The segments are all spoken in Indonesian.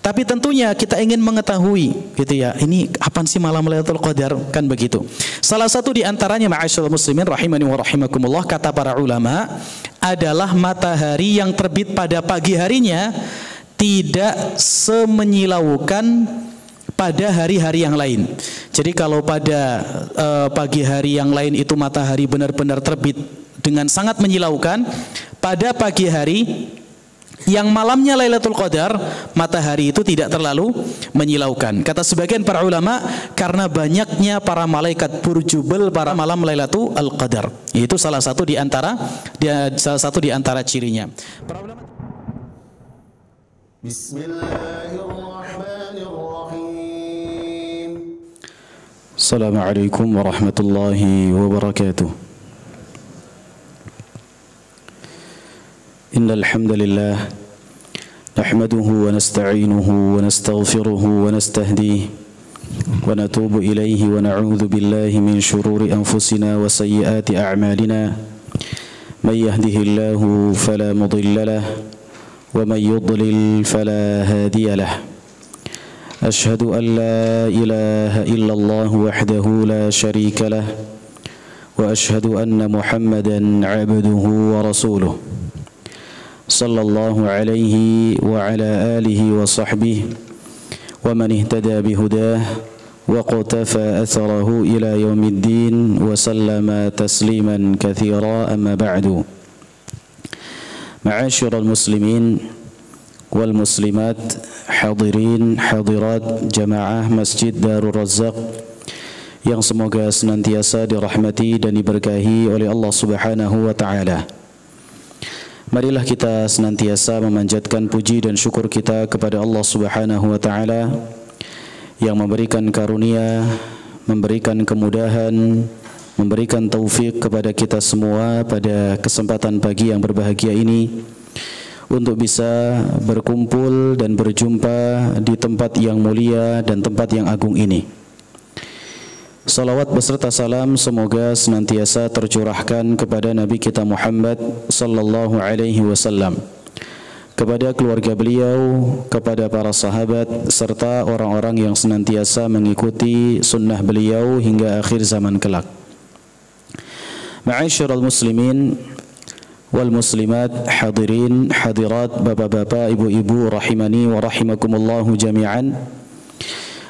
Tapi tentunya kita ingin mengetahui gitu ya, ini apa sih malam Lailatul Qadar, kan begitu. Salah satu di antaranya ma'asyiral muslimin rahimani wa rahimakumullah, kata para ulama, adalah matahari yang terbit pada pagi harinya tidak semenyilaukan pada hari-hari yang lain. Jadi kalau pada pagi hari yang lain itu matahari benar-benar terbit dengan sangat menyilaukan, pada pagi hari yang malamnya Lailatul Qadar, matahari itu tidak terlalu menyilaukan. Kata sebagian para ulama, karena banyaknya para malaikat berjubel pada malam Lailatul Qadar. Itu salah satu di antara cirinya. Para ulama. Bismillahirrahmanirrahim. Assalamualaikum warahmatullahi wabarakatuh. إن الحمد لله نحمده ونستعينه ونستغفره ونستهديه ونتوب إليه ونعوذ بالله من شرور أنفسنا وسيئات أعمالنا من يهده الله فلا مضل له ومن يضلل فلا هادي له أشهد أن لا إله إلا الله وحده لا شريك له وأشهد أن محمدا عبده ورسوله صلى الله عليه وعلى آله وصحبه ومن اهتدى بهداه وقتفى أثره إلى يوم الدين وسلم تسليما كثيرا. أما بعد، معاشر المسلمين والمسلمات، حاضرين حاضرات jamaah Masjid Darul Razzaq yang semoga senantiasa dirahmati dan diberkahi oleh Allah Subhanahu wa taala. Marilah kita senantiasa memanjatkan puji dan syukur kita kepada Allah Subhanahu wa taala yang memberikan karunia, memberikan kemudahan, memberikan taufik kepada kita semua pada kesempatan pagi yang berbahagia ini untuk bisa berkumpul dan berjumpa di tempat yang mulia dan tempat yang agung ini. Salawat beserta salam semoga senantiasa tercurahkan kepada Nabi kita Muhammad sallallahu alaihi wasallam, kepada keluarga beliau, kepada para sahabat, serta orang-orang yang senantiasa mengikuti sunnah beliau hingga akhir zaman kelak. Ma'asyiral muslimin wal muslimat, hadirin hadirat, bapak-bapak, ibu-ibu, rahimani wa rahimakumullahu jami'an.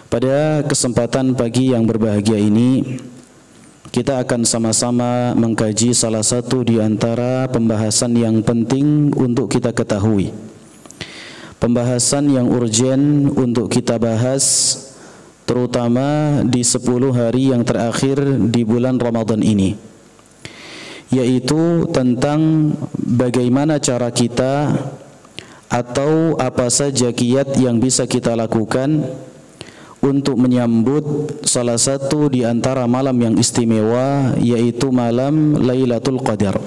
Pada kesempatan pagi yang berbahagia ini, kita akan sama-sama mengkaji salah satu di antara pembahasan yang penting untuk kita ketahui. Pembahasan yang urgen untuk kita bahas, terutama di 10 hari yang terakhir di bulan Ramadan ini, yaitu tentang bagaimana cara kita atau apa saja kiat yang bisa kita lakukan untuk menyambut salah satu di antara malam yang istimewa, yaitu malam Lailatul Qadar.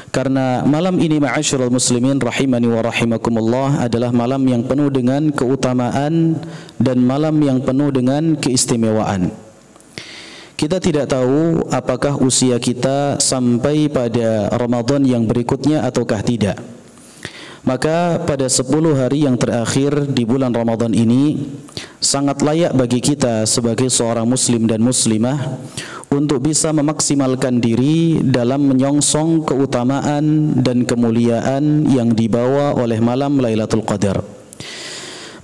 Karena malam ini ma'asyiral muslimin rahimani wa rahimakumullah adalah malam yang penuh dengan keutamaan dan malam yang penuh dengan keistimewaan. Kita tidak tahu apakah usia kita sampai pada Ramadan yang berikutnya ataukah tidak. Maka pada 10 hari yang terakhir di bulan Ramadan ini sangat layak bagi kita sebagai seorang muslim dan muslimah untuk bisa memaksimalkan diri dalam menyongsong keutamaan dan kemuliaan yang dibawa oleh malam Lailatul Qadar.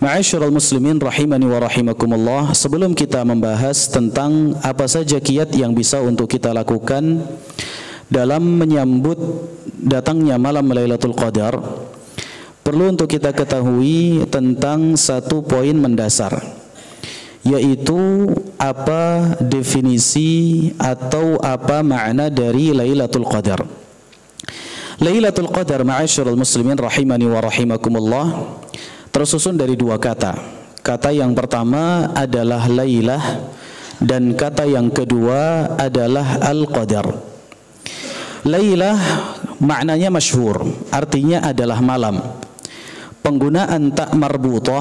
Ma'asyiral muslimin rahimani wa rahimakumullah, sebelum kita membahas tentang apa saja kiat yang bisa untuk kita lakukan dalam menyambut datangnya malam Lailatul Qadar, perlu untuk kita ketahui tentang satu poin mendasar, yaitu apa definisi atau apa makna dari Lailatul Qadar. Lailatul Qadar ma'asyiral muslimin rahimani wa rahimakumullah tersusun dari 2 kata. Kata yang pertama adalah lailah dan kata yang kedua adalah al-qadar. Lailah maknanya masyhur, artinya adalah malam. Penggunaan tak marbutah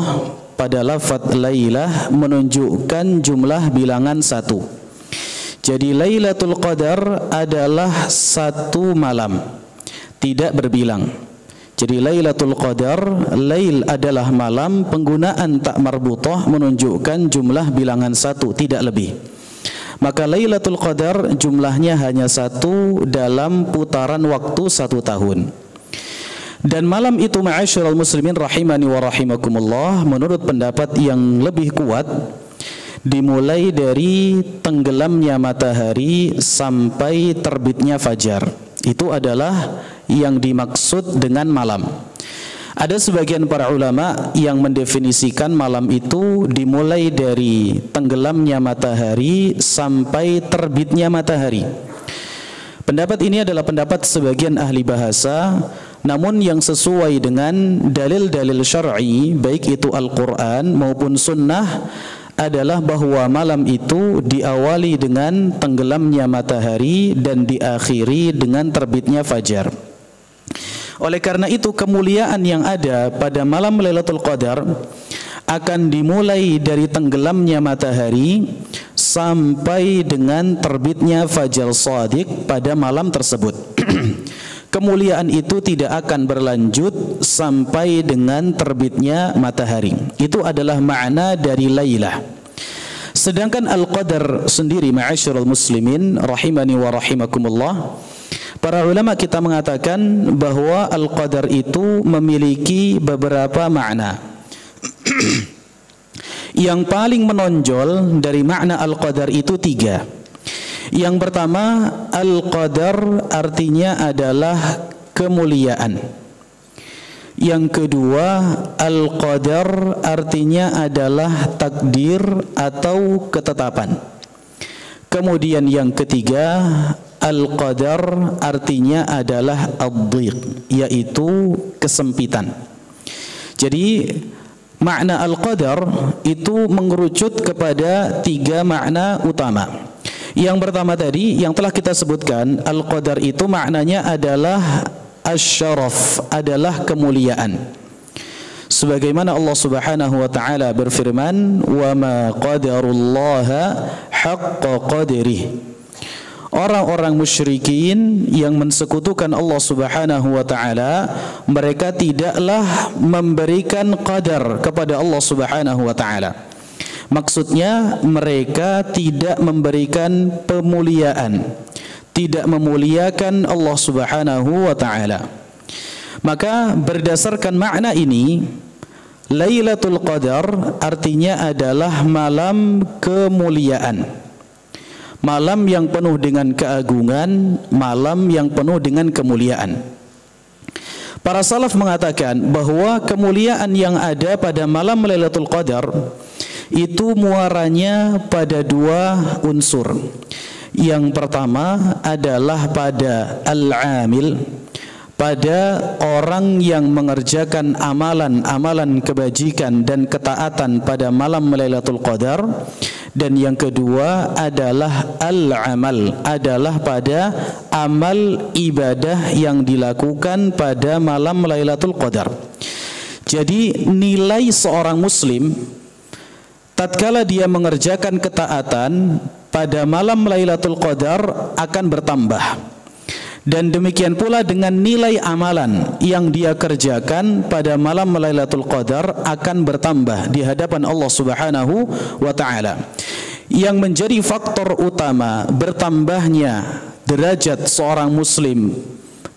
pada lafaz lailah menunjukkan jumlah bilangan 1. Jadi Lailatul Qadar adalah 1 malam, tidak berbilang. Jadi Lailatul Qadar, lail adalah malam, penggunaan tak marbutah menunjukkan jumlah bilangan 1, tidak lebih. Maka Lailatul Qadar jumlahnya hanya 1 dalam putaran waktu 1 tahun. Dan malam itu ma'asyiral muslimin rahimani wa rahimakumullah, menurut pendapat yang lebih kuat, dimulai dari tenggelamnya matahari sampai terbitnya fajar. Itu adalah yang dimaksud dengan malam. Ada sebagian para ulama yang mendefinisikan malam itu dimulai dari tenggelamnya matahari sampai terbitnya matahari. Pendapat ini adalah pendapat sebagian ahli bahasa, namun yang sesuai dengan dalil-dalil syar'i, baik itu Al-Quran maupun Sunnah, adalah bahwa malam itu diawali dengan tenggelamnya matahari dan diakhiri dengan terbitnya fajar. Oleh karena itu, kemuliaan yang ada pada malam Lailatul Qadar akan dimulai dari tenggelamnya matahari sampai dengan terbitnya fajar shadiq pada malam tersebut. Kemuliaan itu tidak akan berlanjut sampai dengan terbitnya matahari. Itu adalah makna dari Lailah. Sedangkan Al-Qadar sendiri, ma'asyiral muslimin rahimani wa rahimakumullah, para ulama kita mengatakan bahwa Al-Qadar itu memiliki beberapa makna. Yang paling menonjol dari makna Al-Qadar itu 3. Yang pertama, Al-Qadar artinya adalah kemuliaan. Yang kedua, Al-Qadar artinya adalah takdir atau ketetapan. Kemudian yang ketiga, Al-Qadar artinya adalah ad-dhiq, yaitu kesempitan. Jadi makna Al-Qadar itu mengerucut kepada 3 makna utama. Yang pertama tadi yang telah kita sebutkan, Al-Qadar itu maknanya adalah asy-syaraf, adalah kemuliaan. Sebagaimana Allah Subhanahu wa taala berfirman, "Wa ma qadarullaha haqqa qadrihi." Orang-orang musyrikin yang mensekutukan Allah Subhanahu wa taala, mereka tidaklah memberikan qadar kepada Allah Subhanahu wa taala. Maksudnya mereka tidak memberikan pemuliaan, tidak memuliakan Allah Subhanahu wa taala. Maka berdasarkan makna ini, Lailatul Qadar artinya adalah malam kemuliaan, malam yang penuh dengan keagungan, malam yang penuh dengan kemuliaan. Para salaf mengatakan bahwa kemuliaan yang ada pada malam Lailatul Qadar itu muaranya pada 2 unsur. Yang pertama adalah pada al-amil, pada orang yang mengerjakan amalan-amalan kebajikan dan ketaatan pada malam Lailatul Qadar. Dan yang kedua adalah al-amal, adalah pada amal ibadah yang dilakukan pada malam Lailatul Qadar. Jadi nilai seorang muslim tatkala dia mengerjakan ketaatan pada malam Lailatul Qadar akan bertambah. Dan demikian pula dengan nilai amalan yang dia kerjakan pada malam Lailatul Qadar akan bertambah di hadapan Allah Subhanahu wa taala. Yang menjadi faktor utama bertambahnya derajat seorang muslim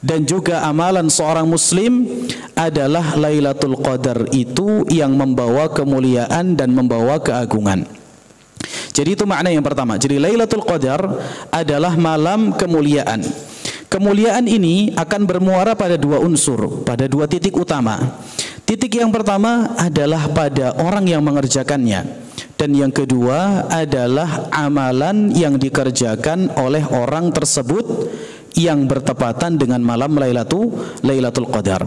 dan juga amalan seorang muslim adalah Lailatul Qadar itu yang membawa kemuliaan dan membawa keagungan. Jadi itu makna yang pertama. Jadi Lailatul Qadar adalah malam kemuliaan. Kemuliaan ini akan bermuara pada 2 unsur, pada 2 titik utama. Titik yang pertama adalah pada orang yang mengerjakannya, dan yang kedua adalah amalan yang dikerjakan oleh orang tersebut yang bertepatan dengan malam Lailatul Qadar.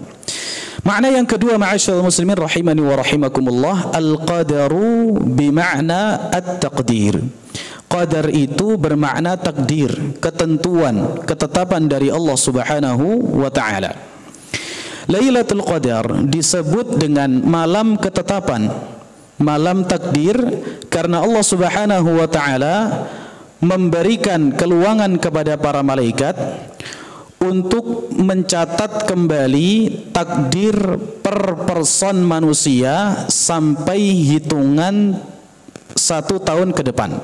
Makna yang kedua, ma'asyiral muslimin rahimani wa rahimakumullah, al-qadaru bima'na at-taqdir. Qadar itu bermakna takdir, ketentuan, ketetapan dari Allah Subhanahu wa taala. Lailatul Qadar disebut dengan malam ketetapan, malam takdir, karena Allah Subhanahu wa taala memberikan keluangan kepada para malaikat untuk mencatat kembali takdir per person manusia sampai hitungan 1 tahun ke depan.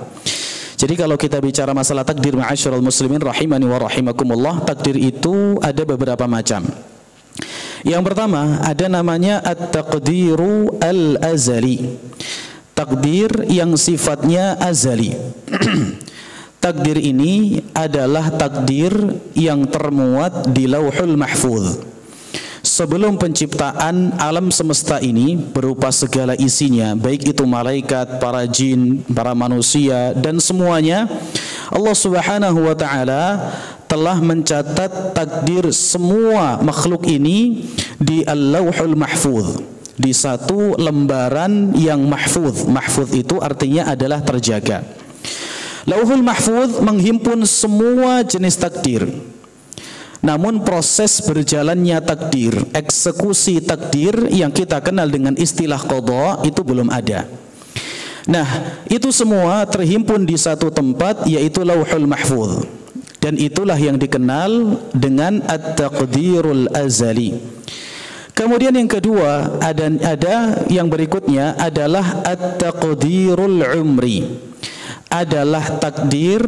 Jadi kalau kita bicara masalah takdir ma'asyiral muslimin rahimani wa rahimakumullah, takdir itu ada beberapa macam. Yang pertama ada namanya at-taqdiru al-azali. Takdir yang sifatnya azali. Takdir ini adalah takdir yang termuat di Lauhul Mahfuz. Sebelum penciptaan alam semesta ini berupa segala isinya, baik itu malaikat, para jin, para manusia dan semuanya, Allah Subhanahu wa taala telah mencatat takdir semua makhluk ini di Al-Lauhul Mahfuz, di satu lembaran yang mahfuz. Mahfuz itu artinya adalah terjaga. Lauhul Mahfuz menghimpun semua jenis takdir. Namun proses berjalannya takdir, eksekusi takdir yang kita kenal dengan istilah qada itu belum ada. Nah, itu semua terhimpun di satu tempat, yaitu Lauhul Mahfuz. Dan itulah yang dikenal dengan at-taqdirul azali. Kemudian yang kedua ada yang berikutnya adalah at-taqdirul umri. Adalah takdir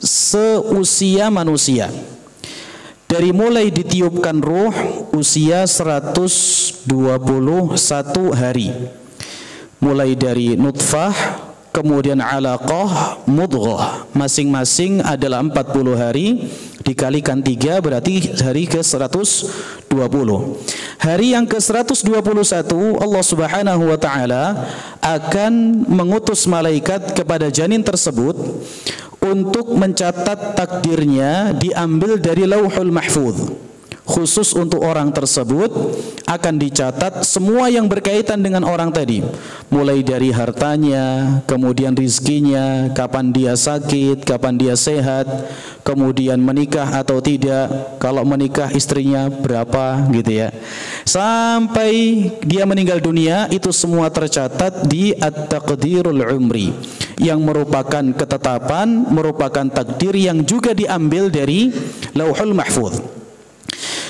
seusia manusia. Dari mulai ditiupkan ruh usia 121 hari. Mulai dari nutfah, kemudian alaqah, mudghah. Masing-masing adalah 40 hari, dikalikan 3 berarti hari ke 120. Hari yang ke 121 Allah Subhanahu wa taala akan mengutus malaikat kepada janin tersebut untuk mencatat takdirnya, diambil dari Lauhul Mahfuz. Khusus untuk orang tersebut akan dicatat semua yang berkaitan dengan orang tadi, mulai dari hartanya, kemudian rizkinya, kapan dia sakit, kapan dia sehat, kemudian menikah atau tidak, kalau menikah istrinya berapa gitu ya, sampai dia meninggal dunia. Itu semua tercatat di at-taqdirul umri, yang merupakan ketetapan, merupakan takdir yang juga diambil dari Lauhul Mahfuz.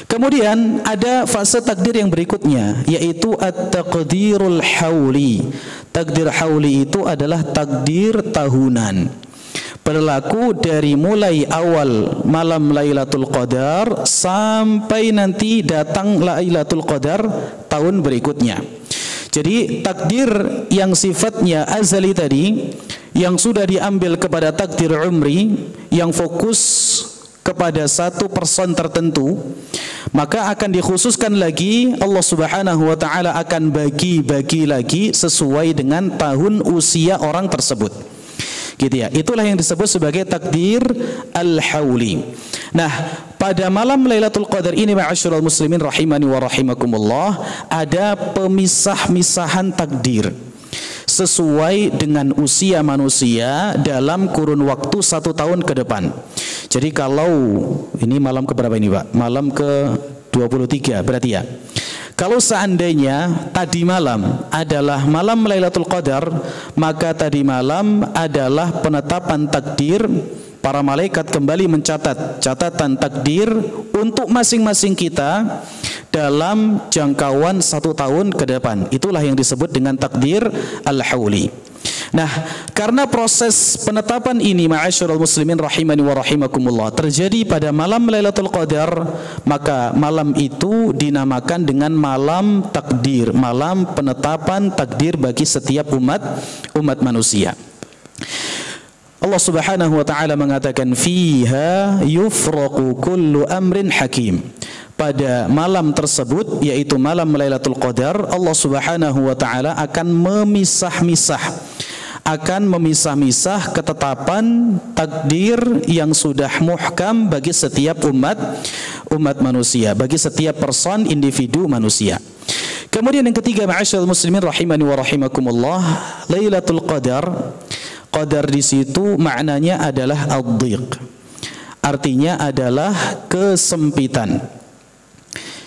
Kemudian ada fase takdir yang berikutnya, yaitu at-taqdirul hauli. Takdir hauli itu adalah takdir tahunan, berlaku dari mulai awal malam Lailatul Qadar sampai nanti datang Lailatul Qadar tahun berikutnya. Jadi takdir yang sifatnya azali tadi, yang sudah diambil kepada takdir umri, yang fokus kepada satu person tertentu, maka akan dikhususkan lagi. Allah Subhanahu wa taala akan bagi-bagi lagi sesuai dengan tahun usia orang tersebut. Gitu ya. Itulah yang disebut sebagai takdir al-hauli. Nah, pada malam Lailatul Qadar ini ma'asyiral muslimin rahimani wa rahimakumullah, ada pemisah-misahan takdir sesuai dengan usia manusia dalam kurun waktu 1 tahun ke depan. Jadi kalau ini malam ke berapa ini Pak? Malam ke 23 berarti ya. Kalau seandainya tadi malam adalah malam Lailatul Qadar, maka tadi malam adalah penetapan takdir. Para malaikat kembali mencatat catatan takdir untuk masing-masing kita dalam jangkauan 1 tahun ke depan. Itulah yang disebut dengan takdir al-hauli. Nah, karena proses penetapan ini ma'asyiral muslimin rahimani wa rahimakumullah terjadi pada malam Lailatul Qadar, maka malam itu dinamakan dengan malam takdir, malam penetapan takdir bagi setiap umat manusia. Allah Subhanahu wa taala mengatakan fiha yufraqu kullu amrin hakim. Pada malam tersebut, yaitu malam Lailatul Qadar, Allah Subhanahu wa taala akan memisah-misah ketetapan takdir yang sudah muhkam bagi setiap umat manusia, bagi setiap person, individu manusia. Kemudian yang ketiga, ma'asyiral muslimin rahimani wa rahimakumullah, Lailatul Qadar, qadar di situ maknanya adalah ad-dhiq. Artinya adalah kesempitan.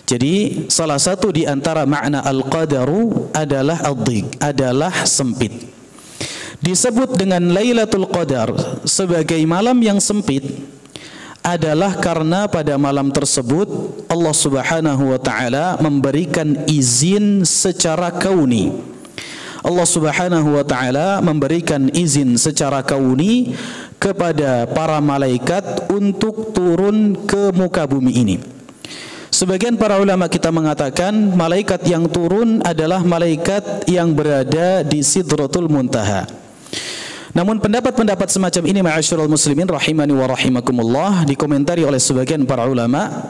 Jadi salah satu di antara makna al-qadaru adalah ad-dhiq, adalah sempit. Disebut dengan Lailatul Qadar sebagai malam yang sempit adalah karena pada malam tersebut Allah Subhanahu wa taala memberikan izin secara kauni. Allah Subhanahu wa taala memberikan izin secara kauni kepada para malaikat untuk turun ke muka bumi ini. Sebagian para ulama kita mengatakan malaikat yang turun adalah malaikat yang berada di Sidratul Muntaha. Namun pendapat-pendapat semacam ini ma'asyiral muslimin rahimani wa rahimakumullah dikomentari oleh sebagian para ulama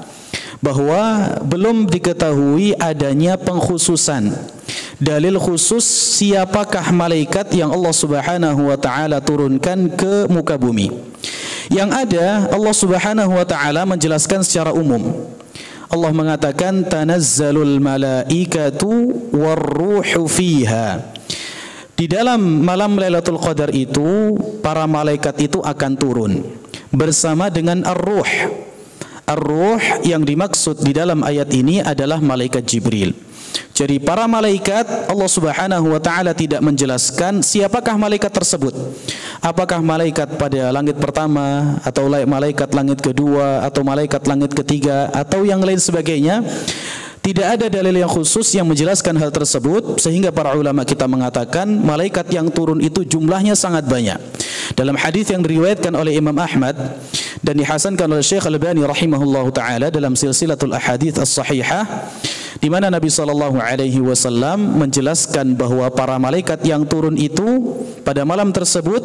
bahwa belum diketahui adanya pengkhususan dalil khusus siapakah malaikat yang Allah Subhanahu wa taala turunkan ke muka bumi. Yang ada Allah Subhanahu wa taala menjelaskan secara umum. Allah mengatakan tanazzalul malaikatu warruhu fiha. Di dalam malam Lailatul Qadar itu para malaikat itu akan turun bersama dengan ar-ruh. Ar-ruh yang dimaksud di dalam ayat ini adalah malaikat Jibril. Jadi para malaikat Allah Subhanahu wa taala tidak menjelaskan siapakah malaikat tersebut. Apakah malaikat pada langit pertama atau malaikat langit kedua atau malaikat langit ketiga atau yang lain sebagainya. Tidak ada dalil yang khusus yang menjelaskan hal tersebut sehingga para ulama kita mengatakan malaikat yang turun itu jumlahnya sangat banyak. Dalam hadis yang diriwayatkan oleh Imam Ahmad dan dihasankan oleh Syekh Al-Albani rahimahullahu taala dalam silsilatul ahadits as-sahihah, di mana Nabi SAW menjelaskan bahwa para malaikat yang turun itu pada malam tersebut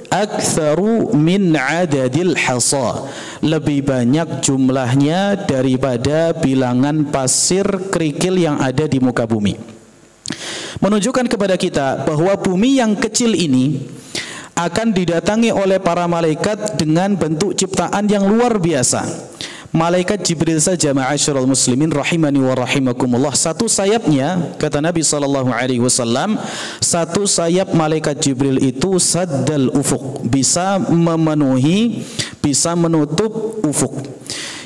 aktsaru min adadil hasa, lebih banyak jumlahnya daripada bilangan pasir kerikil yang ada di muka bumi. Menunjukkan kepada kita bahwa bumi yang kecil ini akan didatangi oleh para malaikat dengan bentuk ciptaan yang luar biasa. Malaikat Jibril saja ma'asyiral muslimin rahimani wa rahimakumullah, satu sayapnya kata Nabi SAW, satu sayap malaikat Jibril itu saddal ufuk, bisa memenuhi, bisa menutup ufuk.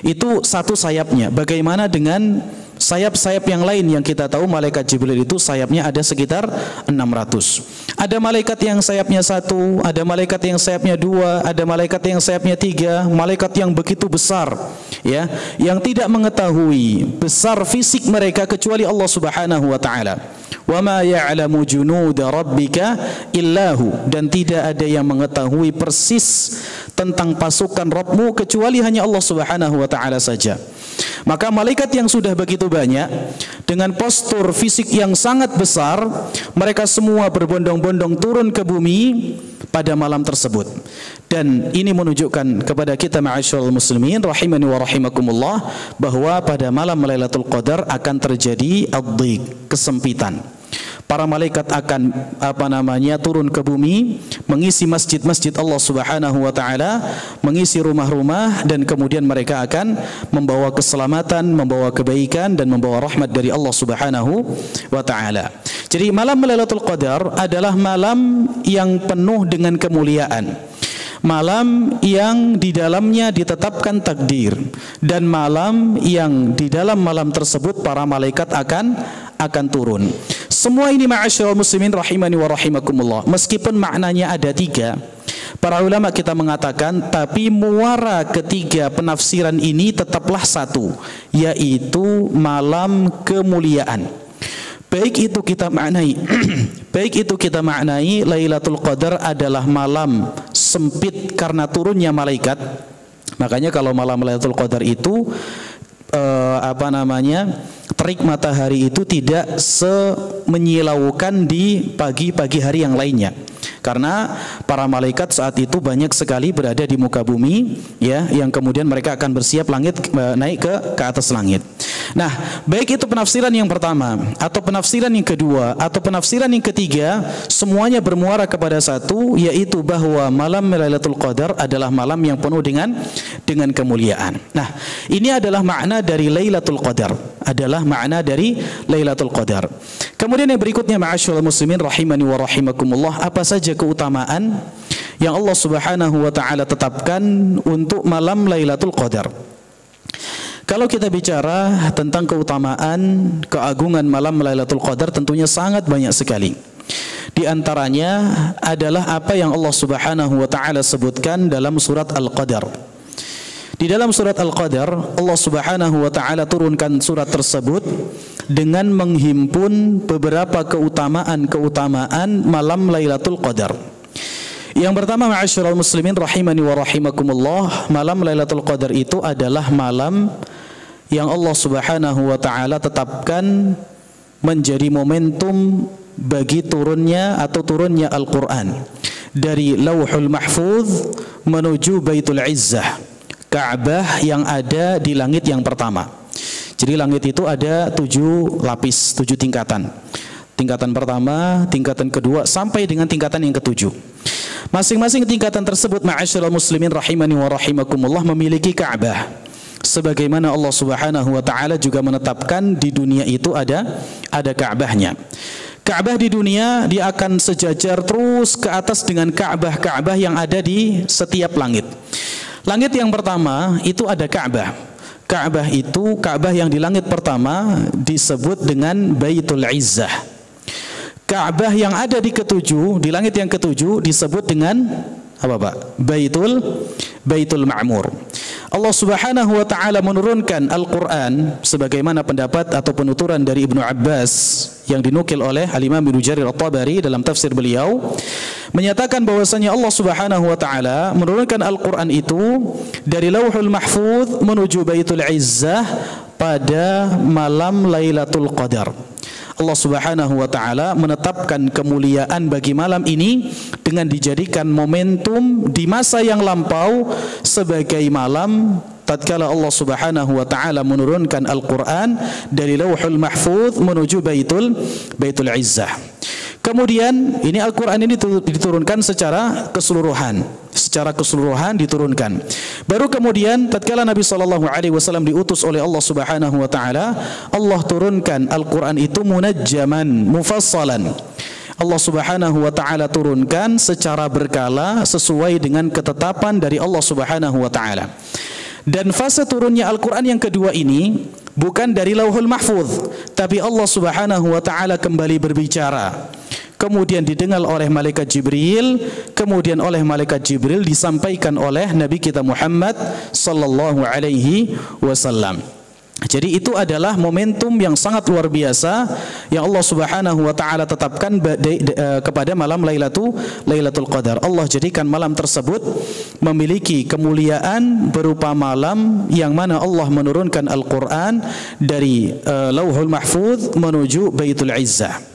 Itu satu sayapnya. Bagaimana dengan sayap-sayap yang lain yang kita tahu malaikat Jibril itu sayapnya ada sekitar 600. Ada malaikat yang sayapnya 1, ada malaikat yang sayapnya 2, ada malaikat yang sayapnya 3, malaikat yang begitu besar, ya, yang tidak mengetahui besar fisik mereka kecuali Allah Subhanahu wa taala. Wa ma ya'lamu junuda rabbika illahu, dan tidak ada yang mengetahui persis tentang pasukan Rabbmu kecuali hanya Allah Subhanahu wa taala saja. Maka malaikat yang sudah begitu banyak dengan postur fisik yang sangat besar, mereka semua berbondong-bondong turun ke bumi pada malam tersebut. Dan ini menunjukkan kepada kita ma'asyiral muslimin rahimani wa rahimakumullah bahwa pada malam Lailatul Qadar akan terjadi ad-dhiq, kesempitan. Para malaikat akan turun ke bumi, mengisi masjid-masjid Allah Subhanahu wa taala, mengisi rumah-rumah, dan kemudian mereka akan membawa keselamatan, membawa kebaikan dan membawa rahmat dari Allah Subhanahu wa taala. Jadi malam Lailatul Qadar adalah malam yang penuh dengan kemuliaan. Malam yang di dalamnya ditetapkan takdir, dan malam yang di dalam malam tersebut para malaikat akan turun. Semua ini ma'asyiral muslimin rahimani wa rahimakumullah, meskipun maknanya ada 3, para ulama kita mengatakan tapi muara ketiga penafsiran ini tetaplah satu, yaitu malam kemuliaan. Baik itu kita maknai Lailatul Qadar adalah malam sempit karena turunnya malaikat. Makanya kalau malam Lailatul Qadar itu terik matahari itu tidak menyilaukan di pagi-pagi hari yang lainnya. Karena para malaikat saat itu banyak sekali berada di muka bumi, ya, yang kemudian mereka akan bersiap naik ke atas langit. Nah, baik itu penafsiran yang pertama atau penafsiran yang kedua atau penafsiran yang ketiga, semuanya bermuara kepada satu, yaitu bahwa malam Lailatul Qadar adalah malam yang penuh dengan kemuliaan. Nah, ini adalah makna dari Lailatul Qadar. Kemudian yang berikutnya ma'asyiral muslimin rahimani wa rahimakumullah, apa saja keutamaan yang Allah Subhanahu wa taala tetapkan untuk malam Lailatul Qadar. Kalau kita bicara tentang keutamaan, keagungan malam Lailatul Qadar, tentunya sangat banyak sekali. Di antaranya adalah apa yang Allah Subhanahu wa taala sebutkan dalam surat Al-Qadar. Di dalam surat Al-Qadar, Allah Subhanahu wa taala turunkan surat tersebut dengan menghimpun beberapa keutamaan-keutamaan malam Lailatul Qadar. Yang pertama, ma'asyiral muslimin rahimani wa rahimakumullah, malam Lailatul Qadar itu adalah malam yang Allah Subhanahu wa taala tetapkan menjadi momentum bagi turunnya Al-Qur'an dari Lauhul Mahfuz menuju Baitul Izzah, Ka'bah yang ada di langit yang pertama. Jadi langit itu ada 7 lapis, 7 tingkatan. Tingkatan pertama, tingkatan kedua, sampai dengan tingkatan yang ke-7. Masing-masing tingkatan tersebut, ma'asyiral muslimin rahimani wa rahimakumullah, memiliki Ka'bah. Sebagaimana Allah Subhanahu wa taala juga menetapkan di dunia itu ada Ka'bahnya. Ka'bah di dunia dia akan sejajar terus ke atas dengan Ka'bah yang ada di setiap langit. Langit yang pertama itu ada Ka'bah. Ka'bah itu, Ka'bah yang di langit pertama disebut dengan Baitul Izzah. Ka'bah yang ada di ke-7, di langit yang ke-7 disebut dengan apa Pak? Baitul Ma'mur. Allah Subhanahu wa taala menurunkan Al-Qur'an sebagaimana pendapat atau penuturan dari Ibnu Abbas yang dinukil oleh Al-Imam Ibnu Jarir At-Tabari dalam tafsir beliau, menyatakan bahwasanya Allah Subhanahu wa taala menurunkan Al-Qur'an itu dari Lauhul Mahfuz menuju Baitul Izzah pada malam Lailatul Qadar. Allah Subhanahu wa taala menetapkan kemuliaan bagi malam ini dengan dijadikan momentum di masa yang lampau sebagai malam tatkala Allah Subhanahu wa taala menurunkan Al-Qur'an dari Lauhul Mahfuz menuju Baitul Izzah. Kemudian ini Al-Qur'an ini diturunkan secara keseluruhan diturunkan. Baru kemudian tatkala Nabi sallallahu alaihi wasallam diutus oleh Allah Subhanahu wa taala, Allah turunkan Al-Qur'an itu munajjaman, mufassalan. Allah Subhanahu wa taala turunkan secara berkala sesuai dengan ketetapan dari Allah Subhanahu wa taala. Dan fase turunnya Al-Qur'an yang kedua ini bukan dari Lauhul Mahfuz, tapi Allah Subhanahu wa taala kembali berbicara. Kemudian didengar oleh malaikat Jibril, kemudian oleh malaikat Jibril disampaikan oleh Nabi kita Muhammad sallallahu alaihi wasallam. Jadi itu adalah momentum yang sangat luar biasa yang Allah Subhanahu wa taala tetapkan kepada malam Lailatul Qadar. Allah jadikan malam tersebut memiliki kemuliaan berupa malam yang mana Allah menurunkan Al-Qur'an dari Lauhul Mahfuz menuju Baitul Izzah.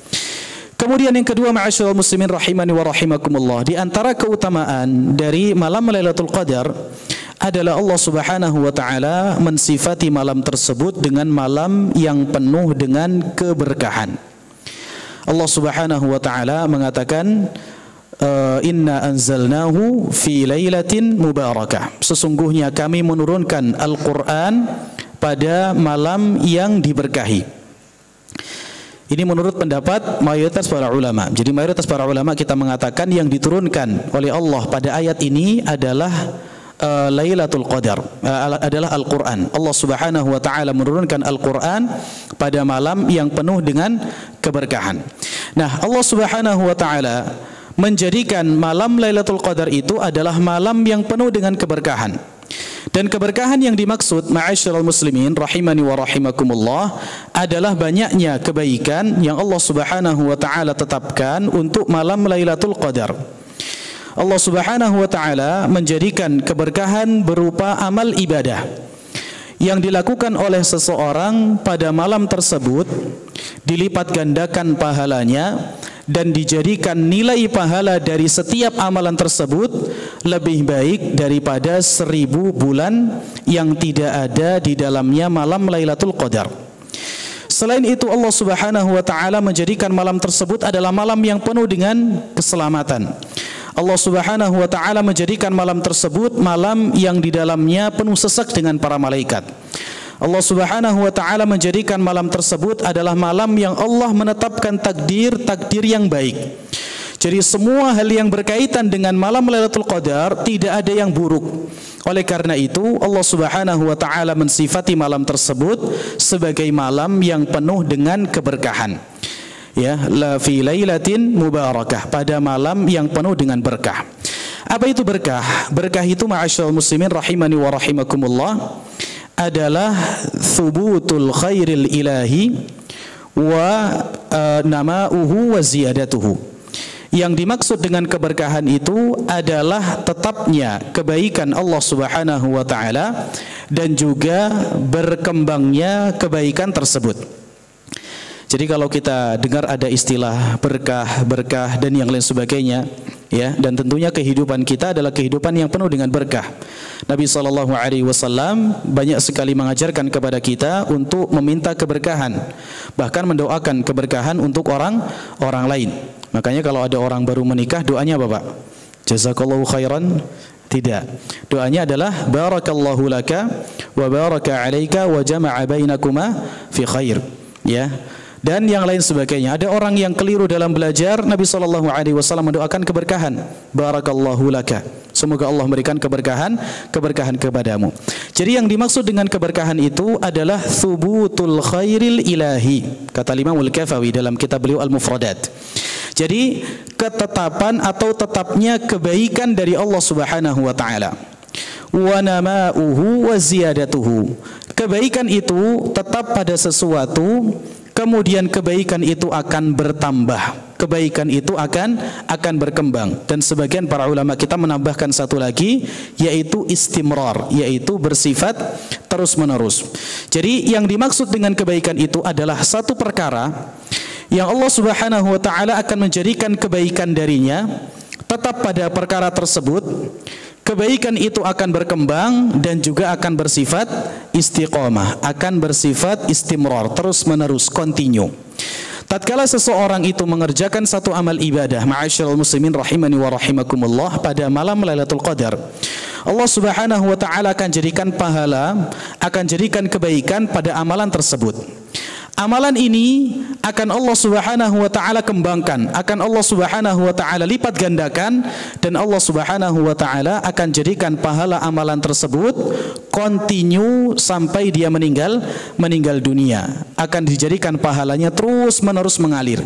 Kemudian yang kedua, ma'asyiral muslimin rahimani wa rahimakumullah, di antara keutamaan dari malam Lailatul Qadar adalah Allah Subhanahu wa taala mensifati malam tersebut dengan malam yang penuh dengan keberkahan. Allah Subhanahu wa taala mengatakan, inna anzalnahu fi lailatin mubarakah. Sesungguhnya kami menurunkan Al-Qur'an pada malam yang diberkahi. Ini menurut pendapat mayoritas para ulama. Jadi mayoritas para ulama kita mengatakan yang diturunkan oleh Allah pada ayat ini adalah Lailatul Qadar, adalah Al-Qur'an. Allah Subhanahu wa taala menurunkan Al-Qur'an pada malam yang penuh dengan keberkahan. Nah, Allah Subhanahu wa taala menjadikan malam Lailatul Qadar itu adalah malam yang penuh dengan keberkahan. Dan keberkahan yang dimaksud, ma'asyiral muslimin rahimani wa rahimakumullah, adalah banyaknya kebaikan yang Allah Subhanahu wa taala tetapkan untuk malam Lailatul Qadar. Allah Subhanahu wa taala menjadikan keberkahan berupa amal ibadah yang dilakukan oleh seseorang pada malam tersebut, dilipat gandakan pahalanya dan dijadikan nilai pahala dari setiap amalan tersebut lebih baik daripada 1000 bulan yang tidak ada di dalamnya malam Lailatul Qadar. Selain itu, Allah Subhanahu wa taala menjadikan malam tersebut adalah malam yang penuh dengan keselamatan. Allah Subhanahu wa taala menjadikan malam tersebut malam yang di dalamnya penuh sesak dengan para malaikat. Allah Subhanahu wa taala menjadikan malam tersebut adalah malam yang Allah menetapkan takdir yang baik. Jadi semua hal yang berkaitan dengan malam Lailatul Qadar tidak ada yang buruk. Oleh karena itu Allah Subhanahu wa taala mensifati malam tersebut sebagai malam yang penuh dengan keberkahan. Ya, la fi lailatin mubarakah, pada malam yang penuh dengan berkah. Apa itu berkah? Berkah itu ma'asyiral muslimin rahimani wa rahimakumullah adalah thubutul khairil ilahi wa nama'uhu wa ziyadatuhu. Yang dimaksud dengan keberkahan itu adalah tetapnya kebaikan Allah Subhanahu wa taala dan juga berkembangnya kebaikan tersebut. Jadi kalau kita dengar ada istilah berkah dan yang lain sebagainya, ya, dan tentunya kehidupan kita adalah kehidupan yang penuh dengan berkah. Nabi SAW banyak sekali mengajarkan kepada kita untuk meminta keberkahan, bahkan mendoakan keberkahan untuk orang lain. Makanya kalau ada orang baru menikah, doanya apa Pak? Jazakallahu khairan? Tidak. Doanya adalah barakallahu laka wa baraka alaika wa jama'a bainakuma fi khair. Ya. Dan yang lain sebagainya. Ada orang yang keliru dalam belajar, Nabi SAW mendoakan keberkahan. Barakallahu laka. Semoga Allah memberikan keberkahan kepadamu. Jadi yang dimaksud dengan keberkahan itu adalah thubutul khairil ilahi. Kata Imam Al-Kafawi dalam kitab beliau Al-Mufradat. Jadi ketetapan atau tetapnya kebaikan dari Allah Subhanahu wa taala. Wa nama'uhu wa ziyadatuhu. Kebaikan itu tetap pada sesuatu, kemudian kebaikan itu akan bertambah, kebaikan itu akan berkembang. Dan sebagian para ulama kita menambahkan satu lagi, yaitu istimrar, yaitu bersifat terus menerus. Jadi yang dimaksud dengan kebaikan itu adalah satu perkara yang Allah Subhanahu wa taala akan menjadikan kebaikan darinya tetap pada perkara tersebut. Kebaikan itu akan berkembang dan juga akan bersifat istiqomah, akan bersifat istimrar, terus menerus, continue. Tatkala seseorang itu mengerjakan satu amal ibadah, ma'asyiral muslimin rahimani wa rahimakumullah, pada malam Lailatul Qadar, Allah Subhanahu wa taala akan jadikan pahala, akan jadikan kebaikan pada amalan tersebut. Amalan ini akan Allah Subhanahu wa taala kembangkan, akan Allah Subhanahu wa taala lipat gandakan, dan Allah Subhanahu wa taala akan jadikan pahala amalan tersebut continue sampai dia meninggal dunia. Akan dijadikan pahalanya terus menerus mengalir.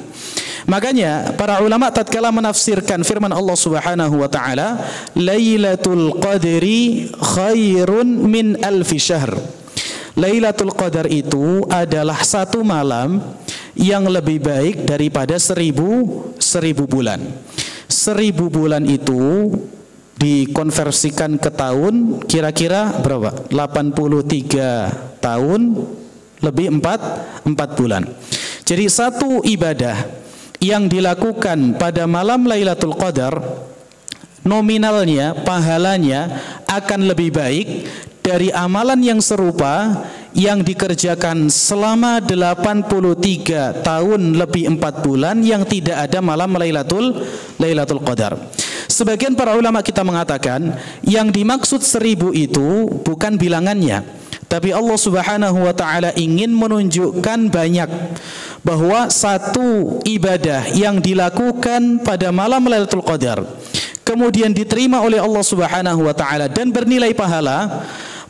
Makanya para ulama tatkala menafsirkan firman Allah Subhanahu wa taala, Lailatul Qadri khairun min alfi syahr. Lailatul Qadar itu adalah satu malam yang lebih baik daripada 1000 bulan. 1000 bulan itu dikonversikan ke tahun kira-kira berapa? 83 tahun lebih 4 bulan. Jadi satu ibadah yang dilakukan pada malam Lailatul Qadar, nominalnya, pahalanya akan lebih baik dari amalan yang serupa yang dikerjakan selama 83 tahun lebih 4 bulan yang tidak ada malam Lailatul Qadar. Sebagian para ulama kita mengatakan yang dimaksud 1000 itu bukan bilangannya, tapi Allah Subhanahu wa taala ingin menunjukkan banyak bahwa satu ibadah yang dilakukan pada malam Lailatul Qadar kemudian diterima oleh Allah Subhanahu wa taala dan bernilai pahala,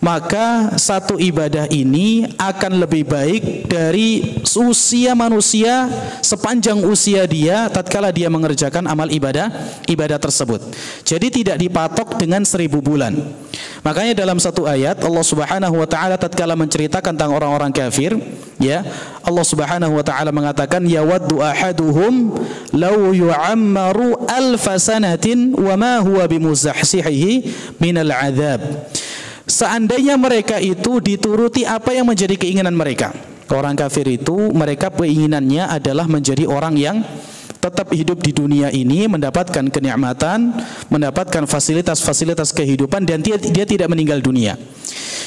maka satu ibadah ini akan lebih baik dari usia manusia sepanjang usia dia tatkala dia mengerjakan amal ibadah tersebut. Jadi tidak dipatok dengan 1000 bulan. Makanya dalam satu ayat Allah Subhanahu wa taala tatkala menceritakan tentang orang-orang kafir, ya, Allah Subhanahu wa taala mengatakan yawaddu ahaduhum law yu'ammaru alfa sanatin wa ma huwa bimuzahsihihi minal adzab. Seandainya mereka itu dituruti apa yang menjadi keinginan mereka. Orang kafir itu mereka keinginannya adalah menjadi orang yang tetap hidup di dunia ini, mendapatkan kenikmatan, mendapatkan fasilitas-fasilitas kehidupan, dan dia tidak meninggal dunia.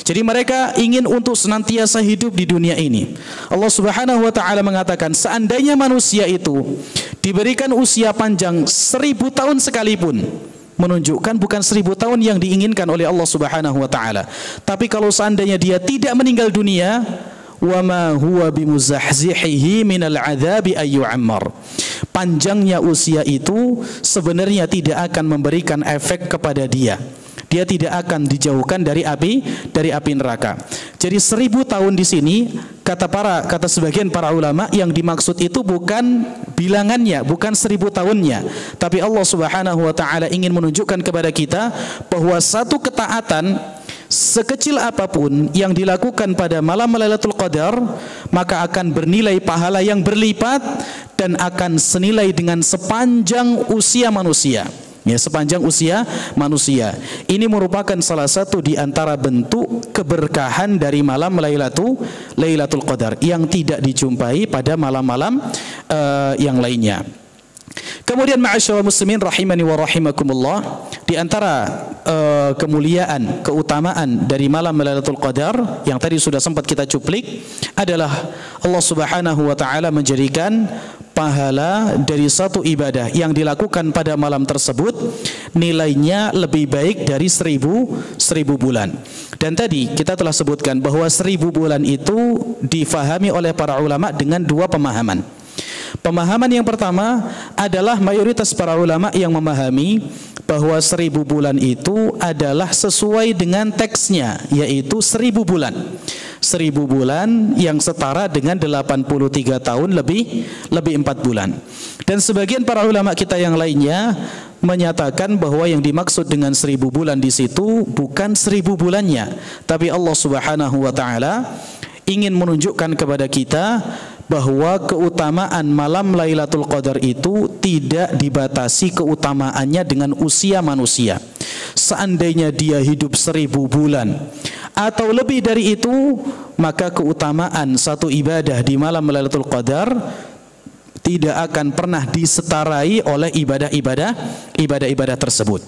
Jadi mereka ingin untuk senantiasa hidup di dunia ini. Allah Subhanahu wa taala mengatakan seandainya manusia itu diberikan usia panjang 1000 tahun sekalipun, menunjukkan bukan 1000 tahun yang diinginkan oleh Allah Subhanahu wa taala. Tapi kalau seandainya dia tidak meninggal dunia, wa ma huwa bimuzahzihihi minal adzabi ay yu'ammar. Panjangnya usia itu sebenarnya tidak akan memberikan efek kepada dia. dia tidak akan dijauhkan dari api neraka. Jadi 1000 tahun di sini kata sebagian para ulama yang dimaksud itu bukan bilangannya, bukan 1000 tahunnya, tapi Allah Subhanahu wa taala ingin menunjukkan kepada kita bahwa satu ketaatan sekecil apapun yang dilakukan pada malam Lailatul Qadar maka akan bernilai pahala yang berlipat dan akan senilai dengan sepanjang usia manusia. Ya, sepanjang usia manusia. Ini merupakan salah satu di antara bentuk keberkahan dari malam Lailatul Qadar yang tidak dijumpai pada malam-malam yang lainnya. Kemudian ma'asyiral muslimin rahimani wa rahimakumullah, di antara kemuliaan, keutamaan dari malam Lailatul Qadar yang tadi sudah sempat kita cuplik adalah Allah Subhanahu wa taala menjadikan pahala dari satu ibadah yang dilakukan pada malam tersebut nilainya lebih baik dari 1000 bulan. Dan tadi kita telah sebutkan bahwa 1000 bulan itu difahami oleh para ulama dengan dua pemahaman. Pemahaman yang pertama adalah mayoritas para ulama yang memahami bahwa 1000 bulan itu adalah sesuai dengan teksnya, yaitu 1000 bulan. 1000 bulan yang setara dengan 83 tahun lebih 4 bulan. Dan sebagian para ulama kita yang lainnya menyatakan bahwa yang dimaksud dengan 1000 bulan di situ bukan 1000 bulannya, tapi Allah Subhanahu wa taala ingin menunjukkan kepada kita bahwa keutamaan malam Lailatul Qadar itu tidak dibatasi keutamaannya dengan usia manusia. Seandainya dia hidup 1000 bulan atau lebih dari itu, maka keutamaan satu ibadah di malam Lailatul Qadar tidak akan pernah disetarai oleh ibadah-ibadah tersebut.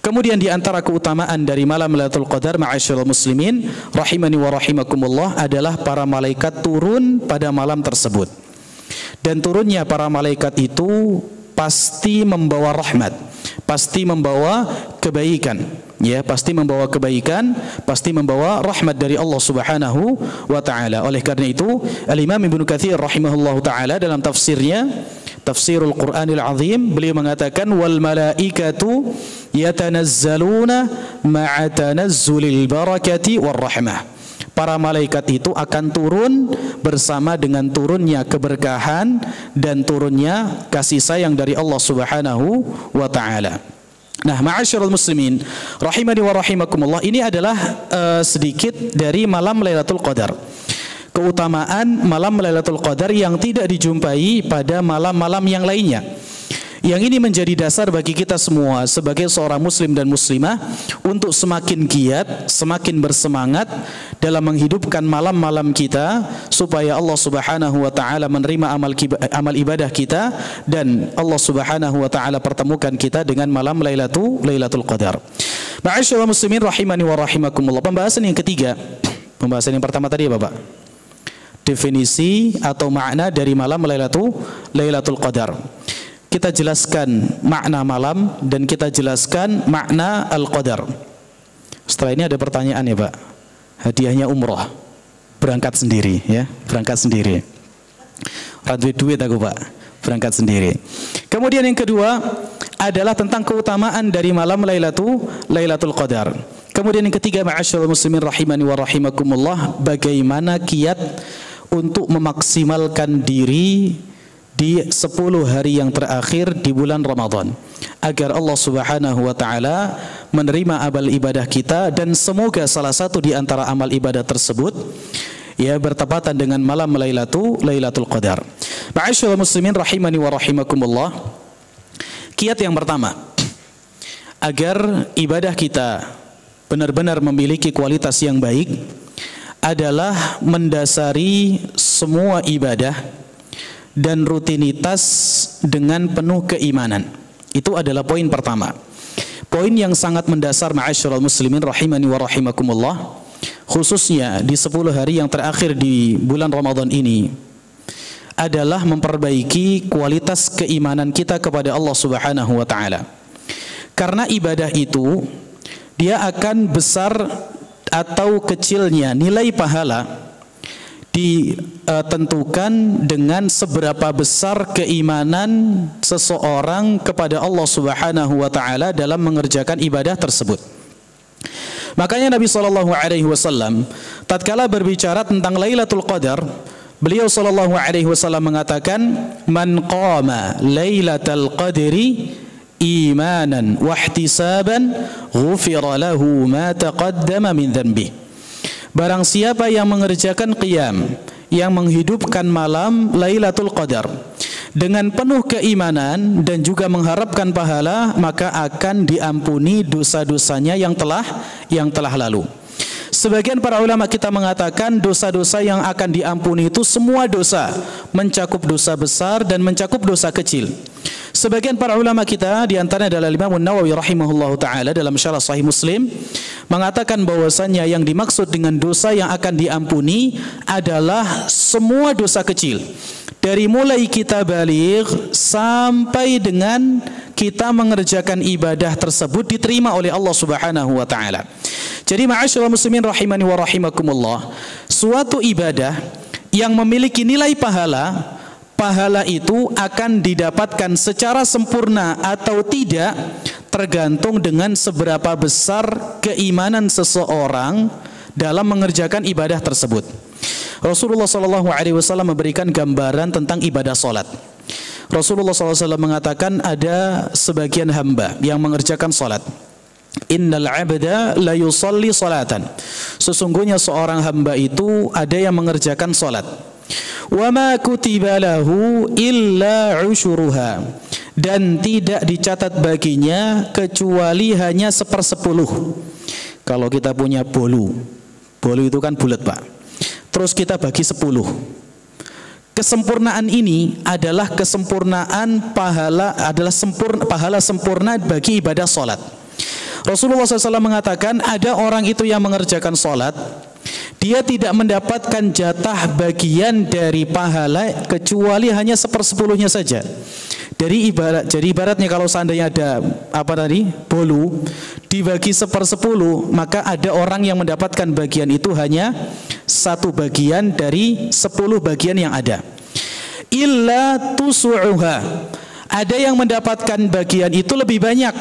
Kemudian di antara keutamaan dari malam Lailatul Qadar ma'asyiral muslimin rahimani wa rahimakumullah adalah para malaikat turun pada malam tersebut. Dan turunnya para malaikat itu pasti membawa rahmat, pasti membawa kebaikan, ya, pasti membawa kebaikan, pasti membawa rahmat dari Allah Subhanahu wa taala. Oleh karena itu, Al-Imam Ibnu Katsir rahimahullahu taala dalam tafsirnya Tafsirul Qur'anil Azim, beliau mengatakan wal malaikatu yatanazzaluna ma'a tanazzulil barakati war rahmah. Para malaikat itu akan turun bersama dengan turunnya keberkahan dan turunnya kasih sayang dari Allah Subhanahu wa taala. Nah, ma'asyiral muslimin rahimani wa rahimakumullah, ini adalah sedikit dari malam Lailatul Qadar. Keutamaan malam Lailatul Qadar yang tidak dijumpai pada malam-malam yang lainnya. Yang ini menjadi dasar bagi kita semua sebagai seorang muslim dan muslimah untuk semakin giat, semakin bersemangat dalam menghidupkan malam-malam kita supaya Allah Subhanahu wa taala menerima amal ibadah kita dan Allah Subhanahu wa taala pertemukan kita dengan malam Lailatul Qadar. Ma'asyiral muslimin rahimani wa rahimakumullah. Pembahasan yang ketiga. Pembahasan yang pertama tadi ya, Bapak. Definisi atau makna dari malam Lailatul Qadar. Kita jelaskan makna malam dan kita jelaskan makna Al-Qadar. Setelah ini ada pertanyaan ya, Pak. Hadiahnya umroh. Berangkat sendiri ya, berangkat sendiri. Duit aku, Pak. Berangkat sendiri. Kemudian yang kedua adalah tentang keutamaan dari malam Lailatul Qadar. Kemudian yang ketiga, ma'asyiral muslimin rahimani wa rahimakumullah, bagaimana kiat untuk memaksimalkan diri di 10 hari yang terakhir di bulan Ramadan agar Allah Subhanahu wa taala menerima amal ibadah kita dan semoga salah satu di antara amal ibadah tersebut ya bertepatan dengan malam Lailatul Qadar. Ma'asyiral muslimin rahimani wa rahimakumullah, kiat yang pertama agar ibadah kita benar-benar memiliki kualitas yang baik adalah mendasari semua ibadah dan rutinitas dengan penuh keimanan. Itu adalah poin pertama. Poin yang sangat mendasar ma'asyiral muslimin rahimani wa rahimakumullah, khususnya di 10 hari yang terakhir di bulan Ramadan ini, adalah memperbaiki kualitas keimanan kita kepada Allah Subhanahu wa taala. Karena ibadah itu dia akan besar atau kecilnya nilai pahala ditentukan dengan seberapa besar keimanan seseorang kepada Allah Subhanahu wa taala dalam mengerjakan ibadah tersebut. Makanya Nabi SAW tatkala berbicara tentang Lailatul Qadar, beliau SAW mengatakan, man qama Lailatul Qadri imanan wahtisaban ghufira lahu ma taqaddama min dhanbi. Barang siapa yang mengerjakan qiyam, yang menghidupkan malam Lailatul Qadar dengan penuh keimanan dan juga mengharapkan pahala, maka akan diampuni dosa-dosanya yang telah lalu. Sebagian para ulama kita mengatakan dosa-dosa yang akan diampuni itu semua dosa, mencakup dosa besar dan mencakup dosa kecil. Sebagian para ulama kita, di antaranya adalah Imam Nawawi rahimahullahu taala dalam Syarah Sahih Muslim, mengatakan bahwasannya yang dimaksud dengan dosa yang akan diampuni adalah semua dosa kecil. Dari mulai kita baligh sampai dengan kita mengerjakan ibadah tersebut diterima oleh Allah Subhanahu wa taala. Jadi ma'asyiral muslimin rahimani wa rahimakumullah, suatu ibadah yang memiliki nilai pahala, pahala itu akan didapatkan secara sempurna atau tidak tergantung dengan seberapa besar keimanan seseorang dalam mengerjakan ibadah tersebut. Rasulullah SAW memberikan gambaran tentang ibadah salat. Rasulullah SAW mengatakan ada sebagian hamba yang mengerjakan salat. Innal abda la yusalli salatan. Sesungguhnya seorang hamba itu ada yang mengerjakan salat. Wa ma kutiba lahu illa usyuruha. Dan tidak dicatat baginya kecuali hanya 1/10. Kalau kita punya bolu itu kan bulat, Pak. Terus kita bagi 10. Kesempurnaan ini adalah kesempurnaan pahala, pahala sempurna bagi ibadah salat. Rasulullah SAW mengatakan ada orang itu yang mengerjakan salat, dia tidak mendapatkan jatah bagian dari pahala kecuali hanya 1/10-nya saja. Jadi ibaratnya kalau seandainya ada bolu dibagi 1/10, maka ada orang yang mendapatkan bagian itu hanya 1 bagian dari 10 bagian yang ada. Illa tusu'uha. Ada yang mendapatkan bagian itu lebih banyak,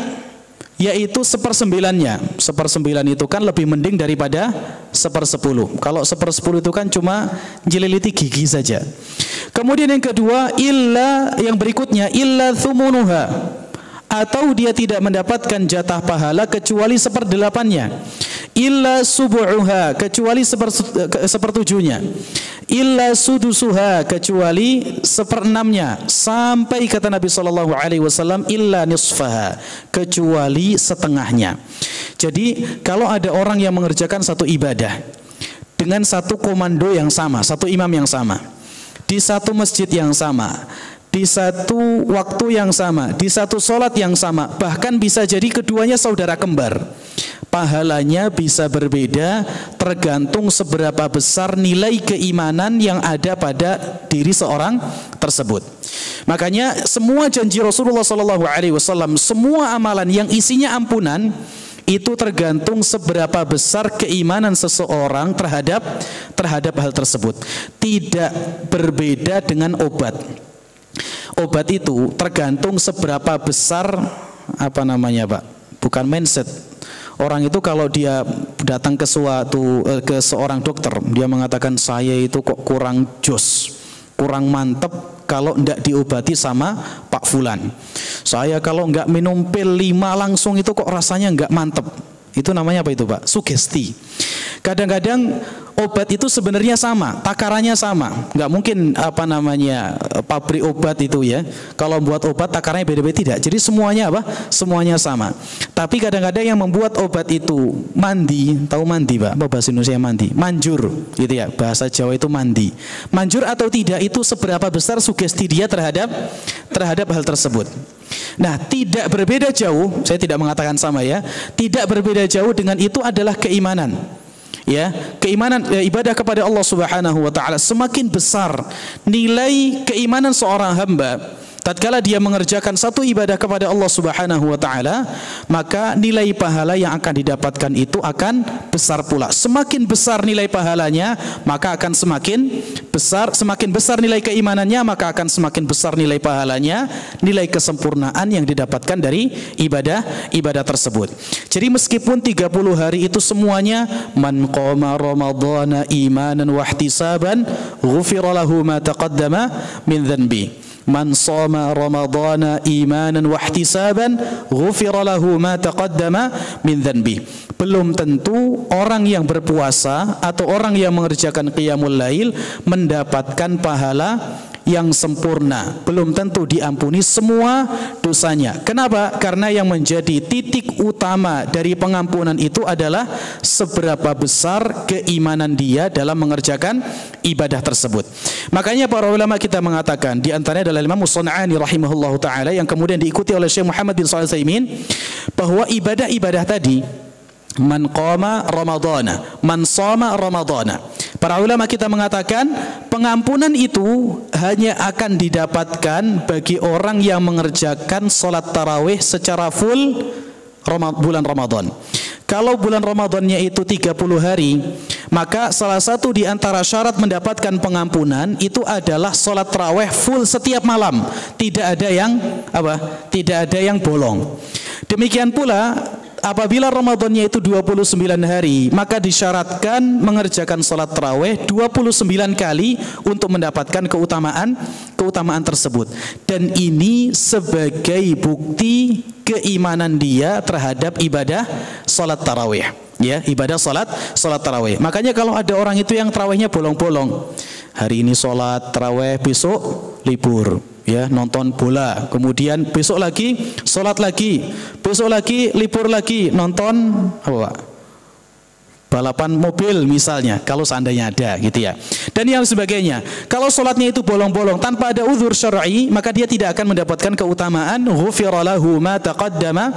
yaitu 1/9-nya. 1/9 itu kan lebih mending daripada 1/10. Kalau 1/10 itu kan cuma jeliliti gigi saja. Kemudian yang kedua, yang berikutnya, illa thumunuha. Atau dia tidak mendapatkan jatah pahala kecuali 1/8-nya. Illa subu'uha, kecuali 1/7-nya. Illa sudusuha, kecuali 1/6-nya. Sampai kata Nabi SAW, illa nisfaha, kecuali setengahnya. Jadi kalau ada orang yang mengerjakan satu ibadah dengan satu komando yang sama, satu imam yang sama, di satu masjid yang sama, di satu waktu yang sama, di satu sholat yang sama, bahkan bisa jadi keduanya saudara kembar, pahalanya bisa berbeda tergantung seberapa besar nilai keimanan yang ada pada diri seorang tersebut. Makanya semua janji Rasulullah SAW, semua amalan yang isinya ampunan, itu tergantung seberapa besar keimanan seseorang terhadap hal tersebut. Tidak berbeda dengan obat. Obat itu tergantung seberapa besar Pak? Bukan mindset. Orang itu kalau dia datang ke seorang dokter, dia mengatakan saya itu kok kurang jos, kurang mantep kalau tidak diobati sama Pak Fulan. Saya kalau nggak minum pil 5 langsung itu kok rasanya nggak mantep. Itu namanya apa itu, Pak? Sugesti. Kadang-kadang obat itu sebenarnya sama, takarannya sama. Nggak mungkin pabrik obat itu ya, kalau buat obat takarannya beda-beda, tidak. Jadi semuanya semuanya sama. Tapi kadang-kadang yang membuat obat itu mandi, tahu mandi, Pak? Apa bahasa Indonesia mandi? Manjur, gitu ya. Bahasa Jawa itu mandi. Manjur atau tidak itu seberapa besar sugesti dia terhadap hal tersebut. Nah, tidak berbeda jauh, saya tidak mengatakan sama ya, tidak berbeda jauh dengan itu adalah keimanan. Ya, keimanan ibadah kepada Allah Subhanahu wa taala, semakin besar nilai keimanan seorang hamba, tatkala dia mengerjakan satu ibadah kepada Allah Subhanahu wa taala, maka nilai pahala yang akan didapatkan itu akan besar pula. Semakin besar nilai pahalanya, maka akan semakin besar nilai keimanannya, maka akan semakin besar nilai pahalanya, nilai kesempurnaan yang didapatkan dari ibadah tersebut. Jadi meskipun 30 hari itu semuanya man qama ramadhana imanan wa ihtisaban ghufira lahu ma taqaddama min dhanbi. Man shoma ramadhana imanan wa ihtisaban ghufira lahu ma taqaddama min dhanbi. Belum tentu orang yang berpuasa atau orang yang mengerjakan qiyamul lail mendapatkan pahala yang sempurna, belum tentu diampuni semua dosanya. Kenapa? Karena yang menjadi titik utama dari pengampunan itu adalah seberapa besar keimanan dia dalam mengerjakan ibadah tersebut. Makanya para ulama kita mengatakan, di antaranya adalah Imam Shon'ani rahimahullahu taala yang kemudian diikuti oleh Syekh Muhammad bin Shalih Al-Utsaimin, bahwa ibadah-ibadah tadi, man qama ramadhana, man shoma ramadhana, para ulama kita mengatakan pengampunan itu hanya akan didapatkan bagi orang yang mengerjakan sholat tarawih secara full bulan Ramadan. Kalau bulan Ramadannya itu 30 hari, maka salah satu di antara syarat mendapatkan pengampunan itu adalah sholat tarawih full setiap malam, tidak ada yang tidak ada yang bolong. Demikian pula apabila Ramadannya itu 29 hari, maka disyaratkan mengerjakan sholat tarawih 29 kali untuk mendapatkan keutamaan tersebut. Dan ini sebagai bukti keimanan dia terhadap ibadah sholat tarawih. Ya, ibadah sholat tarawih. Makanya kalau ada orang itu yang tarawihnya bolong-bolong, hari ini sholat tarawih, besok libur, ya, nonton bola, kemudian besok lagi sholat lagi, besok lagi libur lagi, nonton balapan mobil misalnya, kalau seandainya ada gitu ya, dan yang sebagainya. Kalau sholatnya itu bolong-bolong tanpa ada uzur syar'i, maka dia tidak akan mendapatkan keutamaan ghufira lahu ma taqaddama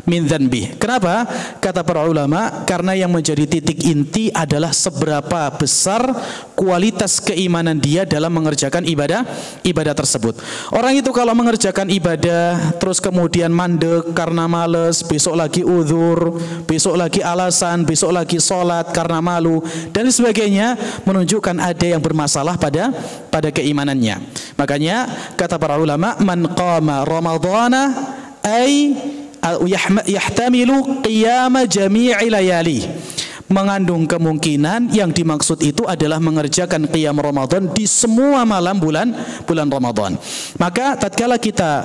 min dzanbi. Kenapa? Kata para ulama, karena yang menjadi titik inti adalah seberapa besar kualitas keimanan dia dalam mengerjakan ibadah tersebut. Orang itu kalau mengerjakan ibadah terus kemudian mandek karena males, besok lagi uzur, besok lagi alasan, besok lagi sholat karena malu dan sebagainya, menunjukkan ada yang bermasalah pada keimanannya. Makanya kata para ulama, man qama ramadhana ay yahtamilu qiyama jami'i layali, mengandung kemungkinan yang dimaksud itu adalah mengerjakan qiyam Ramadan di semua malam bulan Ramadan. Maka tatkala kita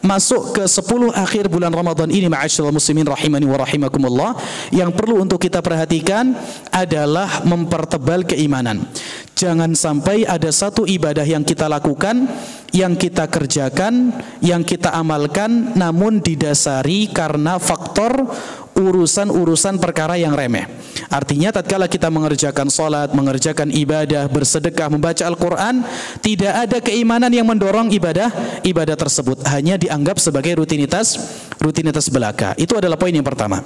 masuk ke 10 akhir bulan Ramadan ini, ma'asyiral muslimin rahimani wa rahimakumullah, yang perlu untuk kita perhatikan adalah mempertebal keimanan. Jangan sampai ada satu ibadah yang kita lakukan, yang kita kerjakan, yang kita amalkan, namun didasari karena faktor urusan-urusan perkara yang remeh. Artinya tatkala kita mengerjakan salat, mengerjakan ibadah, bersedekah, membaca Al-Quran, tidak ada keimanan yang mendorong ibadah tersebut, hanya dianggap sebagai rutinitas belaka. Itu adalah poin yang pertama.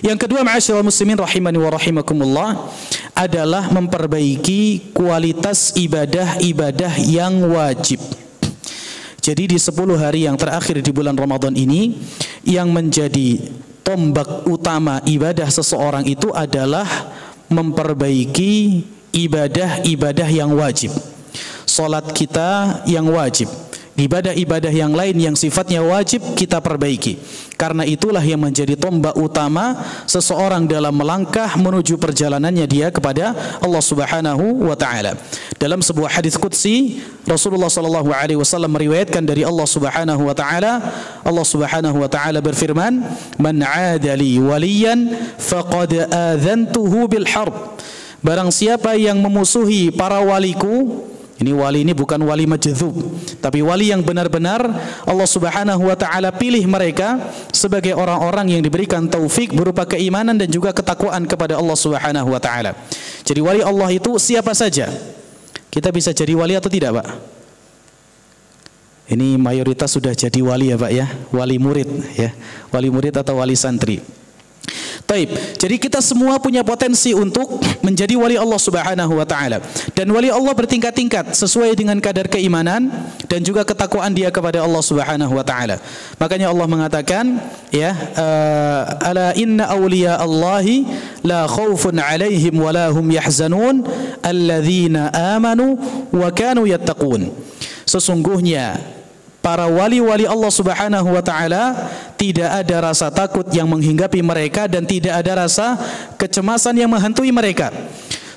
Yang kedua, ma'asyiral muslimin rahimani wa rahimakumullah, adalah memperbaiki kualitas ibadah-ibadah yang wajib. Jadi di 10 hari yang terakhir di bulan Ramadan ini, yang menjadi tombak utama ibadah seseorang itu adalah memperbaiki ibadah-ibadah yang wajib. Salat kita yang wajib, ibadah-ibadah yang lain yang sifatnya wajib kita perbaiki. Karena itulah yang menjadi tombak utama seseorang dalam melangkah menuju perjalanannya dia kepada Allah Subhanahu wa taala. Dalam sebuah hadis qudsi, Rasulullah sallallahu alaihi wasallam meriwayatkan dari Allah Subhanahu wa taala, Allah Subhanahu wa taala berfirman, "Man 'ada li waliyan faqad adzantuhu bil harb." Barang siapa yang memusuhi para waliku, ini wali ini bukan wali majdzub, tapi wali yang benar-benar Allah Subhanahu wa taala pilih mereka sebagai orang-orang yang diberikan taufik berupa keimanan dan juga ketakwaan kepada Allah Subhanahu wa taala. Jadi wali Allah itu siapa saja. Kita bisa jadi wali atau tidak, Pak? Ini mayoritas sudah jadi wali ya, Pak ya. Wali murid ya. Wali murid atau wali santri. Taib. Jadi kita semua punya potensi untuk menjadi wali Allah Subhanahu wa taala. Dan wali Allah bertingkat-tingkat sesuai dengan kadar keimanan dan juga ketakwaan dia kepada Allah Subhanahu wa taala. Makanya Allah mengatakan, ya, ala inna awliya Allahi la khaufun 'alaihim wa la hum yahzanun alladzina amanu wa kanu yattaqun. Sesungguhnya para wali-wali Allah Subhanahu wa taala tidak ada rasa takut yang menghinggapi mereka dan tidak ada rasa kecemasan yang menghantui mereka.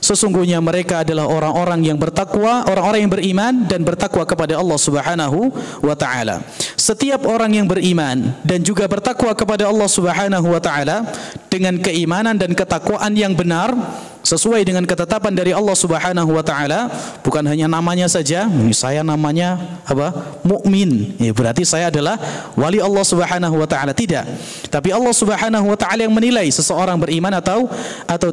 Sesungguhnya mereka adalah orang-orang yang bertakwa, orang-orang yang beriman dan bertakwa kepada Allah Subhanahu wa taala. Setiap orang yang beriman dan juga bertakwa kepada Allah Subhanahu wa taala dengan keimanan dan ketakwaan yang benar sesuai dengan ketetapan dari Allah Subhanahu wa taala, bukan hanya namanya saja, saya namanya apa? Mukmin. Ya, berarti saya adalah wali Allah Subhanahu wa taala. Tidak. Tapi Allah Subhanahu wa taala yang menilai seseorang beriman atau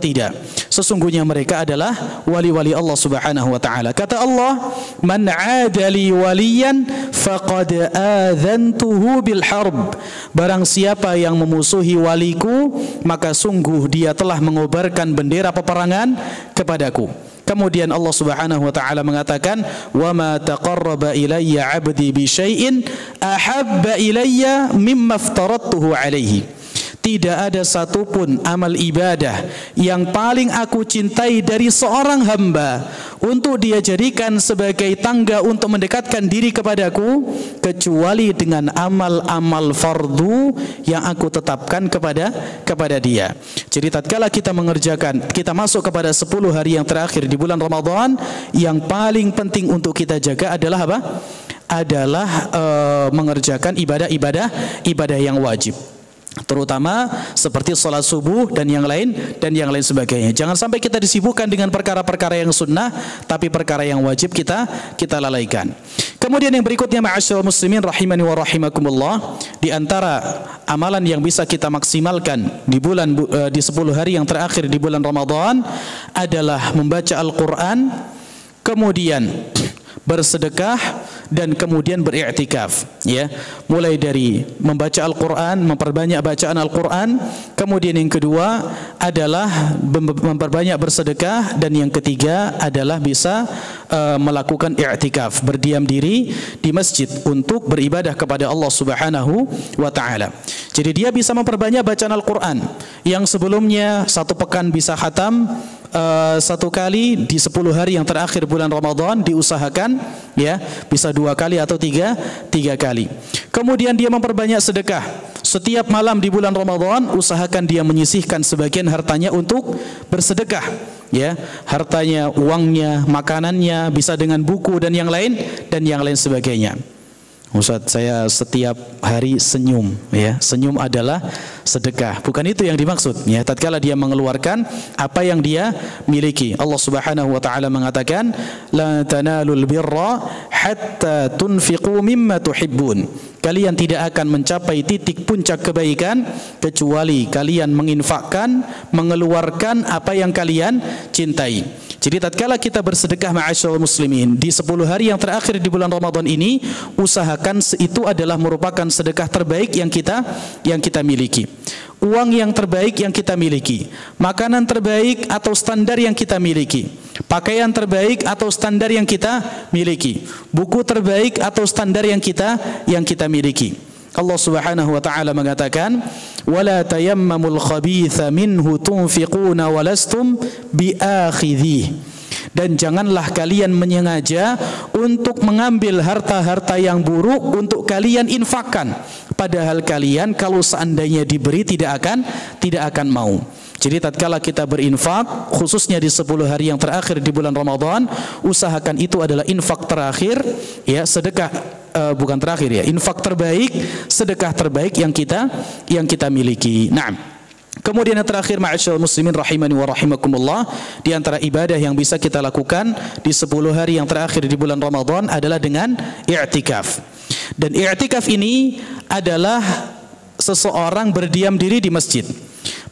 tidak. Sesungguhnya mereka adalah wali-wali Allah Subhanahu wa taala. Kata Allah, "Man 'adali waliyan faqad adzantuhu bil harb." Barang siapa yang memusuhi waliku, maka sungguh dia telah mengobarkan bendera peperangan kepadaku. Kemudian Allah Subhanahu wa taala mengatakan, "Wa ma taqarraba ilayya 'abdi bi syai'in ahabba ilayya mimma aftaradtuhu 'alaihi." Tidak ada satupun amal ibadah yang paling aku cintai dari seorang hamba untuk dia jadikan sebagai tangga untuk mendekatkan diri kepadaku, kecuali dengan amal-amal fardu yang aku tetapkan kepada dia. Jadi tatkala kita masuk kepada 10 hari yang terakhir di bulan Ramadan, yang paling penting untuk kita jaga adalah apa? Adalah mengerjakan ibadah yang wajib, terutama seperti sholat subuh dan yang lain sebagainya. Jangan sampai kita disibukkan dengan perkara-perkara yang sunnah, tapi perkara yang wajib kita lalaikan. Kemudian yang berikutnya, ma'asyiral muslimin rahimani wa rahimakumullah, di antara amalan yang bisa kita maksimalkan di 10 hari yang terakhir di bulan Ramadan adalah membaca Al-Qur'an, kemudian bersedekah dan kemudian beriktikaf, ya. Mulai dari membaca Al-Qur'an, memperbanyak bacaan Al-Qur'an, kemudian yang kedua adalah memperbanyak bersedekah, dan yang ketiga adalah bisa melakukan i'tikaf, berdiam diri di masjid untuk beribadah kepada Allah Subhanahu wa taala. Jadi dia bisa memperbanyak bacaan Al-Qur'an yang sebelumnya 1 pekan bisa khatam, 1 kali di 10 hari yang terakhir bulan Ramadan diusahakan, ya, bisa 2 kali atau 3 kali. Kemudian dia memperbanyak sedekah. Setiap malam di bulan Ramadan usahakan dia menyisihkan sebagian hartanya untuk bersedekah, ya. Hartanya, uangnya, makanannya, bisa dengan buku dan yang lain sebagainya. Ustaz, saya setiap hari senyum, ya. Senyum adalah sedekah. Bukan itu yang dimaksud, ya. Tatkala dia mengeluarkan apa yang dia miliki. Allah Subhanahu wa taala mengatakan, "La tanalul birra hatta tunfiqu mimma tuhibbun." Kalian tidak akan mencapai titik puncak kebaikan kecuali kalian menginfakkan, mengeluarkan apa yang kalian cintai. Jadi tatkala kita bersedekah, ma'asyiral muslimin, di 10 hari yang terakhir di bulan Ramadan ini, usahakan itu adalah merupakan sedekah terbaik yang kita miliki. Uang yang terbaik yang kita miliki, makanan terbaik atau standar yang kita miliki, pakaian terbaik atau standar yang kita miliki, buku terbaik atau standar yang kita miliki. Allah Subhanahu wa taala mengatakan, "Wala tayammamul khabitha minhu tunfiquna walastum biakhidhi." Dan janganlah kalian menyengaja untuk mengambil harta-harta yang buruk untuk kalian infakkan, padahal kalian kalau seandainya diberi tidak akan mau. Jadi tatkala kita berinfak, khususnya di 10 hari yang terakhir di bulan Ramadan, usahakan itu adalah infak terakhir, ya, sedekah bukan terakhir, ya, infak terbaik, sedekah terbaik yang kita miliki. Nah, kemudian yang terakhir, ma'asyiral muslimin rahimani wa rahimakumullah, di antara ibadah yang bisa kita lakukan di 10 hari yang terakhir di bulan Ramadan adalah dengan i'tikaf. Dan i'tikaf ini adalah seseorang berdiam diri di masjid.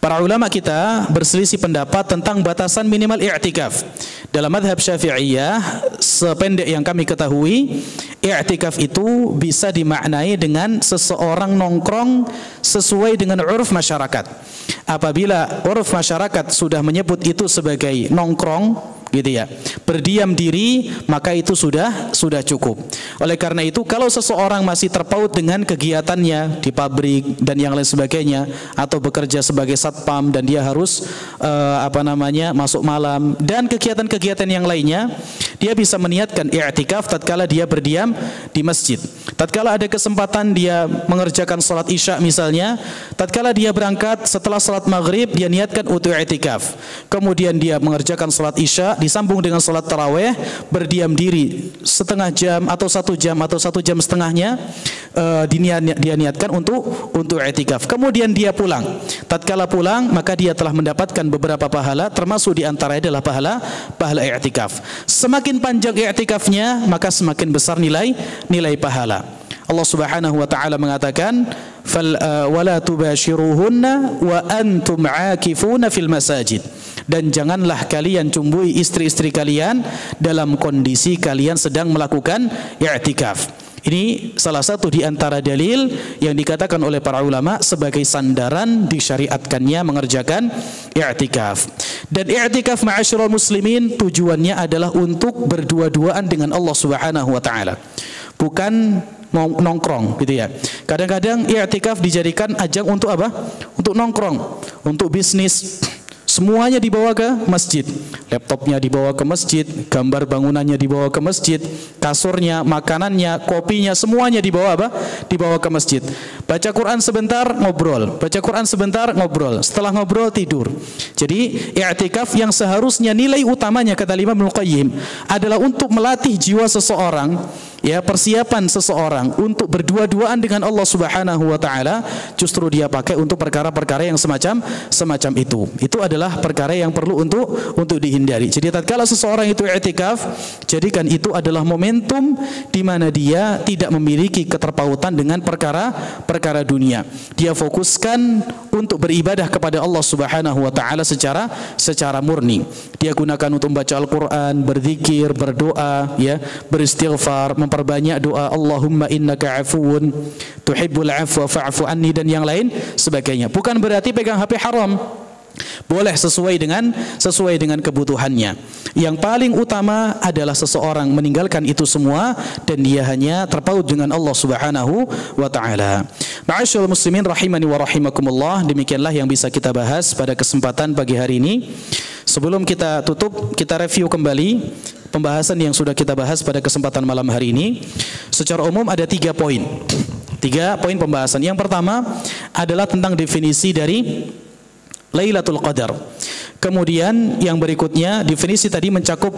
Para ulama kita berselisih pendapat tentang batasan minimal i'tikaf. Dalam mazhab Syafi'iyah, sependek yang kami ketahui, i'tikaf itu bisa dimaknai dengan seseorang nongkrong sesuai dengan uruf masyarakat. Apabila uruf masyarakat sudah menyebut itu sebagai nongkrong, gitu ya, berdiam diri, maka itu sudah cukup. Oleh karena itu, kalau seseorang masih terpaut dengan kegiatannya di pabrik dan yang lain sebagainya, atau bekerja sebagai satpam dan dia harus masuk malam dan kegiatan-kegiatan yang lainnya, dia bisa meniatkan i'tikaf tatkala dia berdiam di masjid. Tatkala ada kesempatan dia mengerjakan salat isya misalnya, tatkala dia berangkat setelah salat maghrib, dia niatkan untuk i'tikaf. Kemudian dia mengerjakan salat isya disambung dengan salat tarawih, berdiam diri setengah jam atau 1 jam atau 1 jam setengahnya, dia niatkan untuk i'tikaf. Kemudian dia pulang. Tatkala pulang, maka dia telah mendapatkan beberapa pahala, termasuk di antaranya adalah pahala i'tikaf. Semakin panjang i'tikafnya, maka semakin besar nilai pahala. Allah Subhanahu wa taala mengatakan, wala tubashiruhunna wa antum aakifuna fil masajid. Dan janganlah kalian cumbui istri-istri kalian dalam kondisi kalian sedang melakukan i'tikaf. Ini salah satu di antara dalil yang dikatakan oleh para ulama sebagai sandaran disyariatkannya mengerjakan i'tikaf. Dan i'tikaf ma'asyiral muslimin tujuannya adalah untuk berdua-duaan dengan Allah Subhanahu wa taala. Bukan nongkrong, gitu ya. Kadang-kadang i'tikaf dijadikan ajang untuk apa? Untuk nongkrong, untuk bisnis. Semuanya dibawa ke masjid. Laptopnya dibawa ke masjid, gambar bangunannya dibawa ke masjid, kasurnya, makanannya, kopinya, semuanya dibawa apa? Dibawa ke masjid. Baca Quran sebentar, ngobrol. Baca Quran sebentar, ngobrol. Setelah ngobrol, tidur. Jadi i'tikaf yang seharusnya nilai utamanya, kata Imam Ibnu Qayyim, adalah untuk melatih jiwa seseorang, ya, persiapan seseorang untuk berdua-duaan dengan Allah Subhanahu wa taala, justru dia pakai untuk perkara-perkara yang semacam itu. Itu adalah perkara yang perlu untuk dihindari. Jadi tatkala seseorang itu i'tikaf, jadikan itu adalah momentum di mana dia tidak memiliki keterpautan dengan perkara dunia. Dia fokuskan untuk beribadah kepada Allah Subhanahu wa taala secara murni. Dia gunakan untuk membaca Al-Qur'an, berzikir, berdoa, ya, beristighfar, memperbanyak doa Allahumma innaka afuwun tuhibbul afwa fa'fu anni dan yang lain sebagainya. Bukan berarti pegang HP haram. Boleh sesuai dengan kebutuhannya. Yang paling utama adalah seseorang meninggalkan itu semua dan dia hanya terpaut dengan Allah Subhanahu wa taala. Ma'asyiral muslimin rahimani wa rahimakumullah, demikianlah yang bisa kita bahas pada kesempatan pagi hari ini. Sebelum kita tutup, kita review kembali pembahasan yang sudah kita bahas pada kesempatan malam hari ini. Secara umum ada 3 poin. 3 poin pembahasan. Yang pertama adalah tentang definisi dari Lailatul Qadar. Kemudian yang berikutnya, definisi tadi mencakup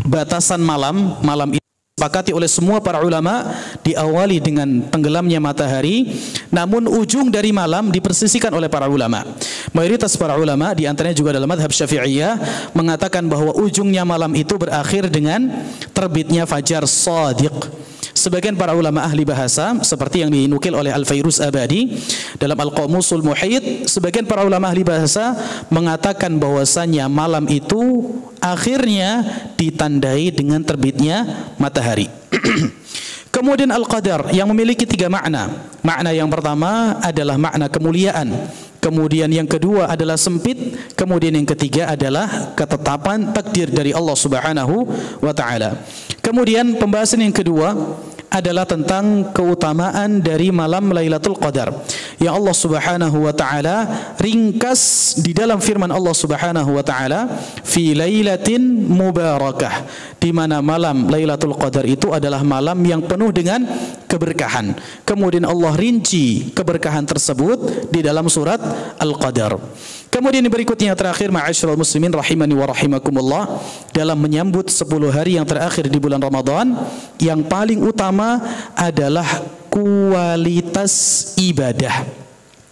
batasan malam itu disepakati oleh semua para ulama, diawali dengan tenggelamnya matahari, namun ujung dari malam dipersisikan oleh para ulama. Mayoritas para ulama, di antaranya juga dalam mazhab Syafi'iyah, mengatakan bahwa ujungnya malam itu berakhir dengan terbitnya fajar shadiq. Sebagian para ulama ahli bahasa seperti yang dinukil oleh Al-Fairuz Abadi dalam Al-Qamusul Muhit, sebagian para ulama ahli bahasa mengatakan bahwasanya malam itu akhirnya ditandai dengan terbitnya matahari. Kemudian Al-Qadar yang memiliki 3 makna. Makna yang pertama adalah makna kemuliaan. Kemudian yang kedua adalah sempit. Kemudian yang ketiga adalah ketetapan takdir dari Allah Subhanahu wa taala. Kemudian pembahasan yang kedua adalah tentang keutamaan dari malam Lailatul Qadar yang Allah Subhanahu wa taala ringkas di dalam firman Allah Subhanahu wa taala, fi lailatin mubarakah, di mana malam Lailatul Qadar itu adalah malam yang penuh dengan keberkahan. Kemudian Allah rinci keberkahan tersebut di dalam surat Al-Qadar. Kemudian berikutnya terakhir, ma'asyiral muslimin rahimani wa rahimakumullah, dalam menyambut 10 hari yang terakhir di bulan Ramadan, yang paling utama adalah kualitas ibadah,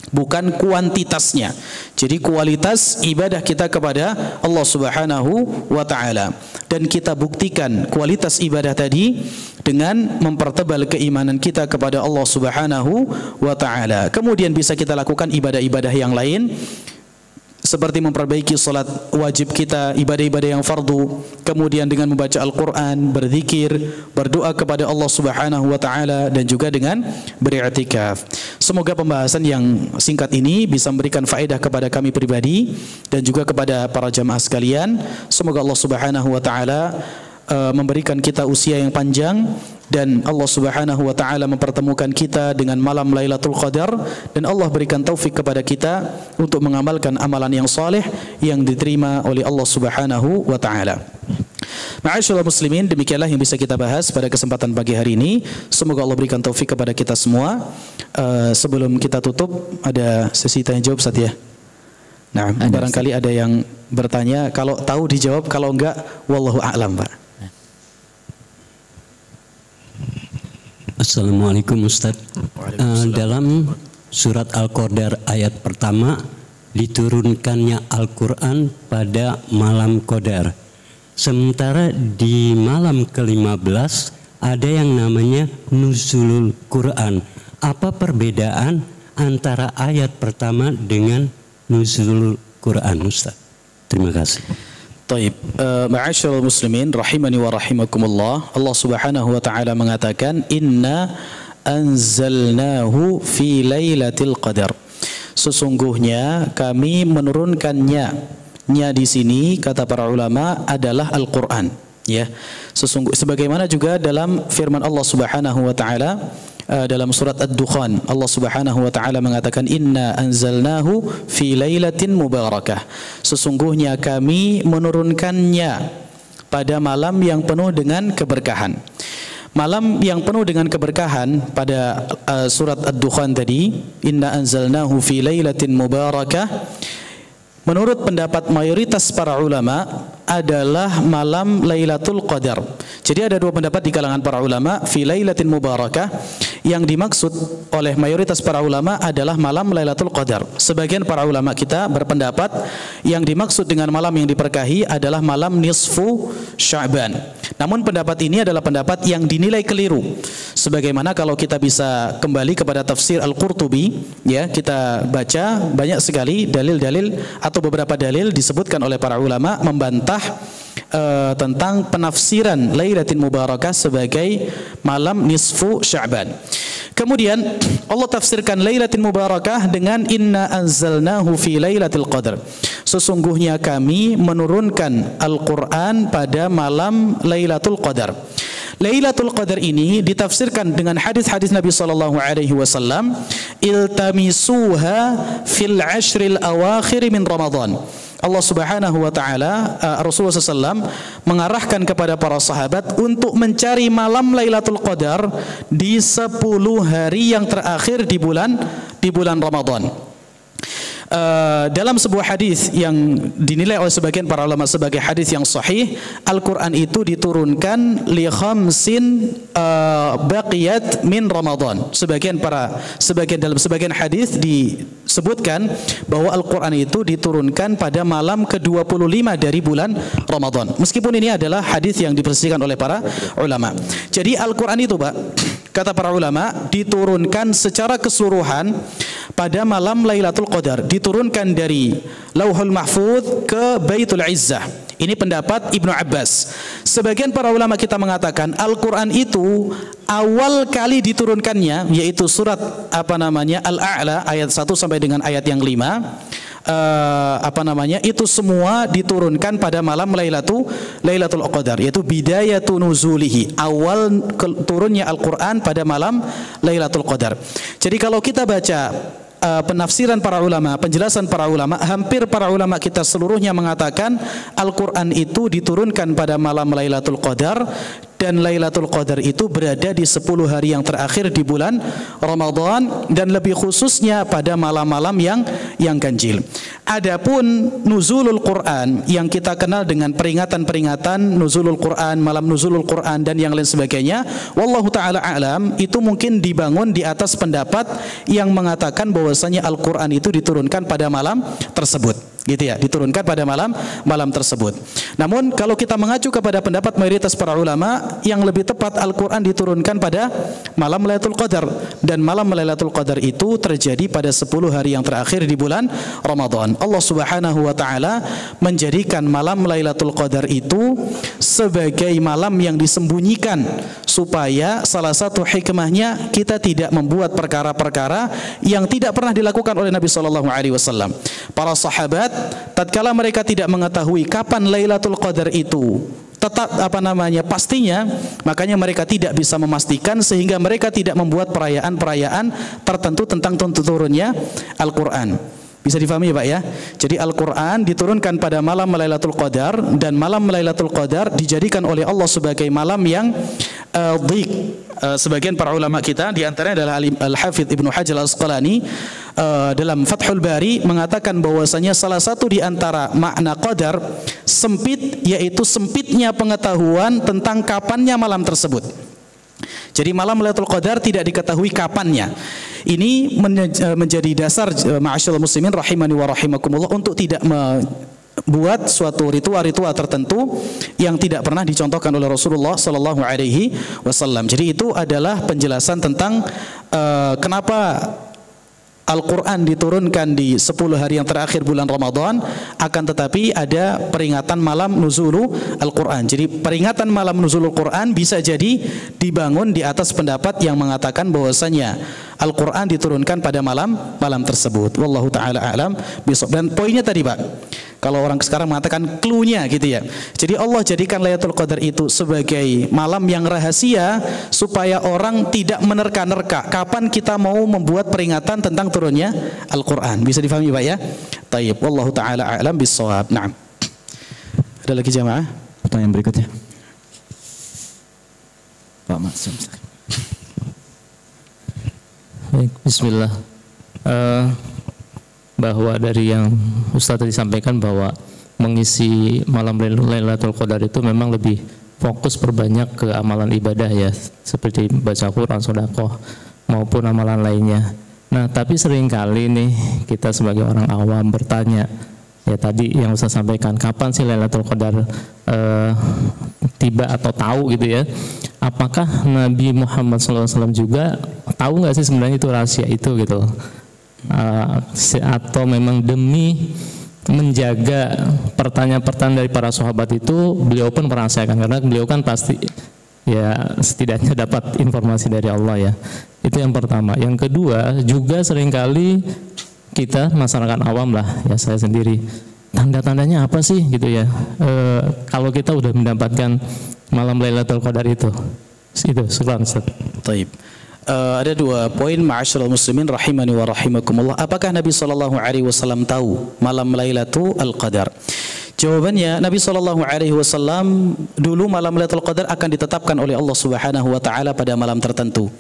bukan kuantitasnya. Jadi kualitas ibadah kita kepada Allah Subhanahu wa taala, dan kita buktikan kualitas ibadah tadi dengan mempertebal keimanan kita kepada Allah Subhanahu wa taala. Kemudian bisa kita lakukan ibadah-ibadah yang lain seperti memperbaiki salat wajib kita, ibadah-ibadah yang fardu, kemudian dengan membaca Al-Quran, berzikir, berdoa kepada Allah Subhanahu wa taala, dan juga dengan beriktikaf. Semoga pembahasan yang singkat ini bisa memberikan faedah kepada kami pribadi dan juga kepada para jamaah sekalian. Semoga Allah Subhanahu wa taala memberikan kita usia yang panjang, dan Allah Subhanahu wa taala mempertemukan kita dengan malam Lailatul Qadar, dan Allah berikan taufik kepada kita untuk mengamalkan amalan yang saleh yang diterima oleh Allah Subhanahu wa taala. Ma'asyiral muslimin, demikianlah yang bisa kita bahas pada kesempatan pagi hari ini. Semoga Allah berikan taufik kepada kita semua. Sebelum kita tutup, ada sesi tanya jawab, Ustaz ya. Nah, barangkali ada yang bertanya, kalau tahu dijawab, kalau enggak wallahu a'lam, Pak. Assalamualaikum Ustaz. Dalam surat Al-Qadar ayat pertama, diturunkannya Al-Quran pada malam Qadar. Sementara di malam ke-15 ada yang namanya Nuzulul Quran. Apa perbedaan antara ayat pertama dengan Nuzulul Quran, Ustaz? Terima kasih. Taib, ma'asyiral muslimin rahimani wa rahimakumullah. Allah Subhanahu wa taala mengatakan, inna anzalnahu fi lailatul qadar. Sesungguhnya kami menurunkannya. Nya di sini kata para ulama adalah Al-Qur'an, ya. Sebagaimana juga dalam firman Allah Subhanahu wa taala dalam surat Ad-Dukhan, Allah Subhanahu wa taala mengatakan, inna anzalnahu fi lailatin mubarakah. Sesungguhnya kami menurunkannya pada malam yang penuh dengan keberkahan. Malam yang penuh dengan keberkahan pada surat Ad-Dukhan tadi, inna anzalnahu fi lailatin mubarakah, menurut pendapat mayoritas para ulama adalah malam Lailatul Qadar. Jadi ada dua pendapat di kalangan para ulama, fi lailatin mubarakah, yang dimaksud oleh mayoritas para ulama adalah malam Lailatul Qadar. Sebagian para ulama kita berpendapat yang dimaksud dengan malam yang diberkahi adalah malam nisfu Sya'ban. Namun pendapat ini adalah pendapat yang dinilai keliru. Sebagaimana kalau kita bisa kembali kepada tafsir Al-Qurtubi, ya, kita baca banyak sekali dalil-dalil atau beberapa dalil disebutkan oleh para ulama membantah tentang penafsiran Lailatul Mubarakah sebagai malam nisfu Sya'ban. Kemudian Allah tafsirkan Lailatul Mubarakah dengan inna anzalnahu fi Lailatul Qadar. Sesungguhnya kami menurunkan Al-Quran pada malam Lailatul Qadar. Lailatul Qadar ini ditafsirkan dengan hadis-hadis Nabi sallallahu alaihi wasallam, iltamisuha fil ashril awakhir min Ramadan. Allah Subhanahu wa taala, Rasulullah SAW mengarahkan kepada para sahabat untuk mencari malam Lailatul Qadar di 10 hari yang terakhir di bulan Ramadan. Dalam sebuah hadis yang dinilai oleh sebagian para ulama sebagai hadis yang sahih, Al-Quran itu diturunkan li khamsin baqiyat min Ramadan. Dalam sebagian hadis disebutkan bahwa Al-Quran itu diturunkan pada malam ke-25 dari bulan Ramadan. Meskipun ini adalah hadis yang dipersihkan oleh para ulama. Jadi Al-Quran itu, Pak, kata para ulama, diturunkan secara keseluruhan pada malam Lailatul Qadar, diturunkan dari Lauhul Mahfuz ke Baitul Izzah. Ini pendapat Ibnu Abbas. Sebagian para ulama kita mengatakan Al-Quran itu awal kali diturunkannya, yaitu surat Al-A'la ayat 1 sampai dengan ayat yang 5. Itu semua diturunkan pada malam Lailatul Qadar, yaitu bidayatu nuzulihi, awal turunnya Al-Quran pada malam Lailatul Qadar. Jadi kalau kita baca penafsiran para ulama, penjelasan para ulama, hampir para ulama kita seluruhnya mengatakan Al-Quran itu diturunkan pada malam Lailatul Qadar, dan Lailatul Qadar itu berada di 10 hari yang terakhir di bulan Ramadan, dan lebih khususnya pada malam-malam yang ganjil. Adapun nuzulul Quran yang kita kenal dengan peringatan-peringatan nuzulul Quran, malam nuzulul Quran dan yang lain sebagainya, wallahu taala alam, itu mungkin dibangun di atas pendapat yang mengatakan bahwasanya Al-Quran itu diturunkan pada malam tersebut. gitu ya, diturunkan pada malam tersebut. Namun kalau kita mengacu kepada pendapat mayoritas para ulama, yang lebih tepat Al-Quran diturunkan pada malam Lailatul Qadar, dan malam Lailatul Qadar itu terjadi pada 10 hari yang terakhir di bulan Ramadan. Allah Subhanahu wa taala menjadikan malam Lailatul Qadar itu sebagai malam yang disembunyikan, supaya salah satu hikmahnya kita tidak membuat perkara-perkara yang tidak pernah dilakukan oleh Nabi sallallahu alaihi wasallam. Para sahabat tatkala mereka tidak mengetahui kapan Lailatul Qadar itu tetap pastinya, makanya mereka tidak bisa memastikan, sehingga mereka tidak membuat perayaan-perayaan tertentu tentang turunnya Al-Quran. Bisa difahami ya Pak ya? Jadi Al-Quran diturunkan pada malam Lailatul Qadar, dan malam Lailatul Qadar dijadikan oleh Allah sebagai malam yang dhiq. Sebagian para ulama kita, di antaranya adalah Al-Hafidh Ibnu Hajar Al-Asqalani, dalam Fathul Bari mengatakan bahwasanya salah satu di antara makna qadar sempit, yaitu sempitnya pengetahuan tentang kapannya malam tersebut. Jadi malam Lailatul Qadar tidak diketahui kapannya. Ini menjadi dasar ma'asyiral muslimin rahimani wa rahimakumullah untuk tidak buat suatu ritual-ritual tertentu yang tidak pernah dicontohkan oleh Rasulullah sallallahu alaihi wasallam. Jadi itu adalah penjelasan tentang kenapa Al-Quran diturunkan di 10 hari yang terakhir bulan Ramadan, akan tetapi ada peringatan malam nuzulu Al-Quran. Jadi peringatan malam nuzulul Quran bisa jadi dibangun di atas pendapat yang mengatakan bahwasanya Al-Quran diturunkan pada malam tersebut. Wallahu ta'ala a'lam besok. Dan poinnya tadi Pak, kalau orang sekarang mengatakan clue-nya gitu ya. Jadi Allah jadikan Lailatul Qadar itu sebagai malam yang rahasia, supaya orang tidak menerka-nerka kapan kita mau membuat peringatan tentang turunnya Al-Quran. Bisa difahami Pak ya? Tayyib. Wallahu ta'ala a'lam bis-shawab. Naam. Ada lagi jamaah? Pertanyaan berikutnya. Pak Maksum. Baik, bismillah. Bahwa dari yang Ustaz tadi sampaikan, bahwa mengisi malam Lailatul Qadar itu memang lebih fokus perbanyak ke amalan ibadah ya, seperti baca Quran, sedekah maupun amalan lainnya. Nah, tapi seringkali nih kita sebagai orang awam bertanya, ya tadi yang Ustaz sampaikan, kapan sih Lailatul Qadar tiba atau tahu gitu ya? Apakah Nabi Muhammad SAW juga tahu nggak sih sebenarnya itu rahasia itu gitu? Atau memang demi menjaga pertanyaan-pertanyaan dari para sahabat itu beliau pun merahasiakan, karena beliau kan pasti ya setidaknya dapat informasi dari Allah ya. Itu yang pertama. Yang kedua, juga seringkali kita masyarakat awam lah, ya saya sendiri, tanda-tandanya apa sih gitu ya, kalau kita udah mendapatkan malam Lailatul Qadar itu sekarang Ustaz. Taib. Ada dua poin ma'asyiral muslimin rahimani wa rahimakumullah. Apakah Nabi sallallahu alaihi wasallam tahu malam Lailatul Qadar? Jawabannya, Nabi sallallahu alaihi wasallam dulu malam Lailatul Qadar akan ditetapkan oleh Allah Subhanahu wa taala pada malam tertentu.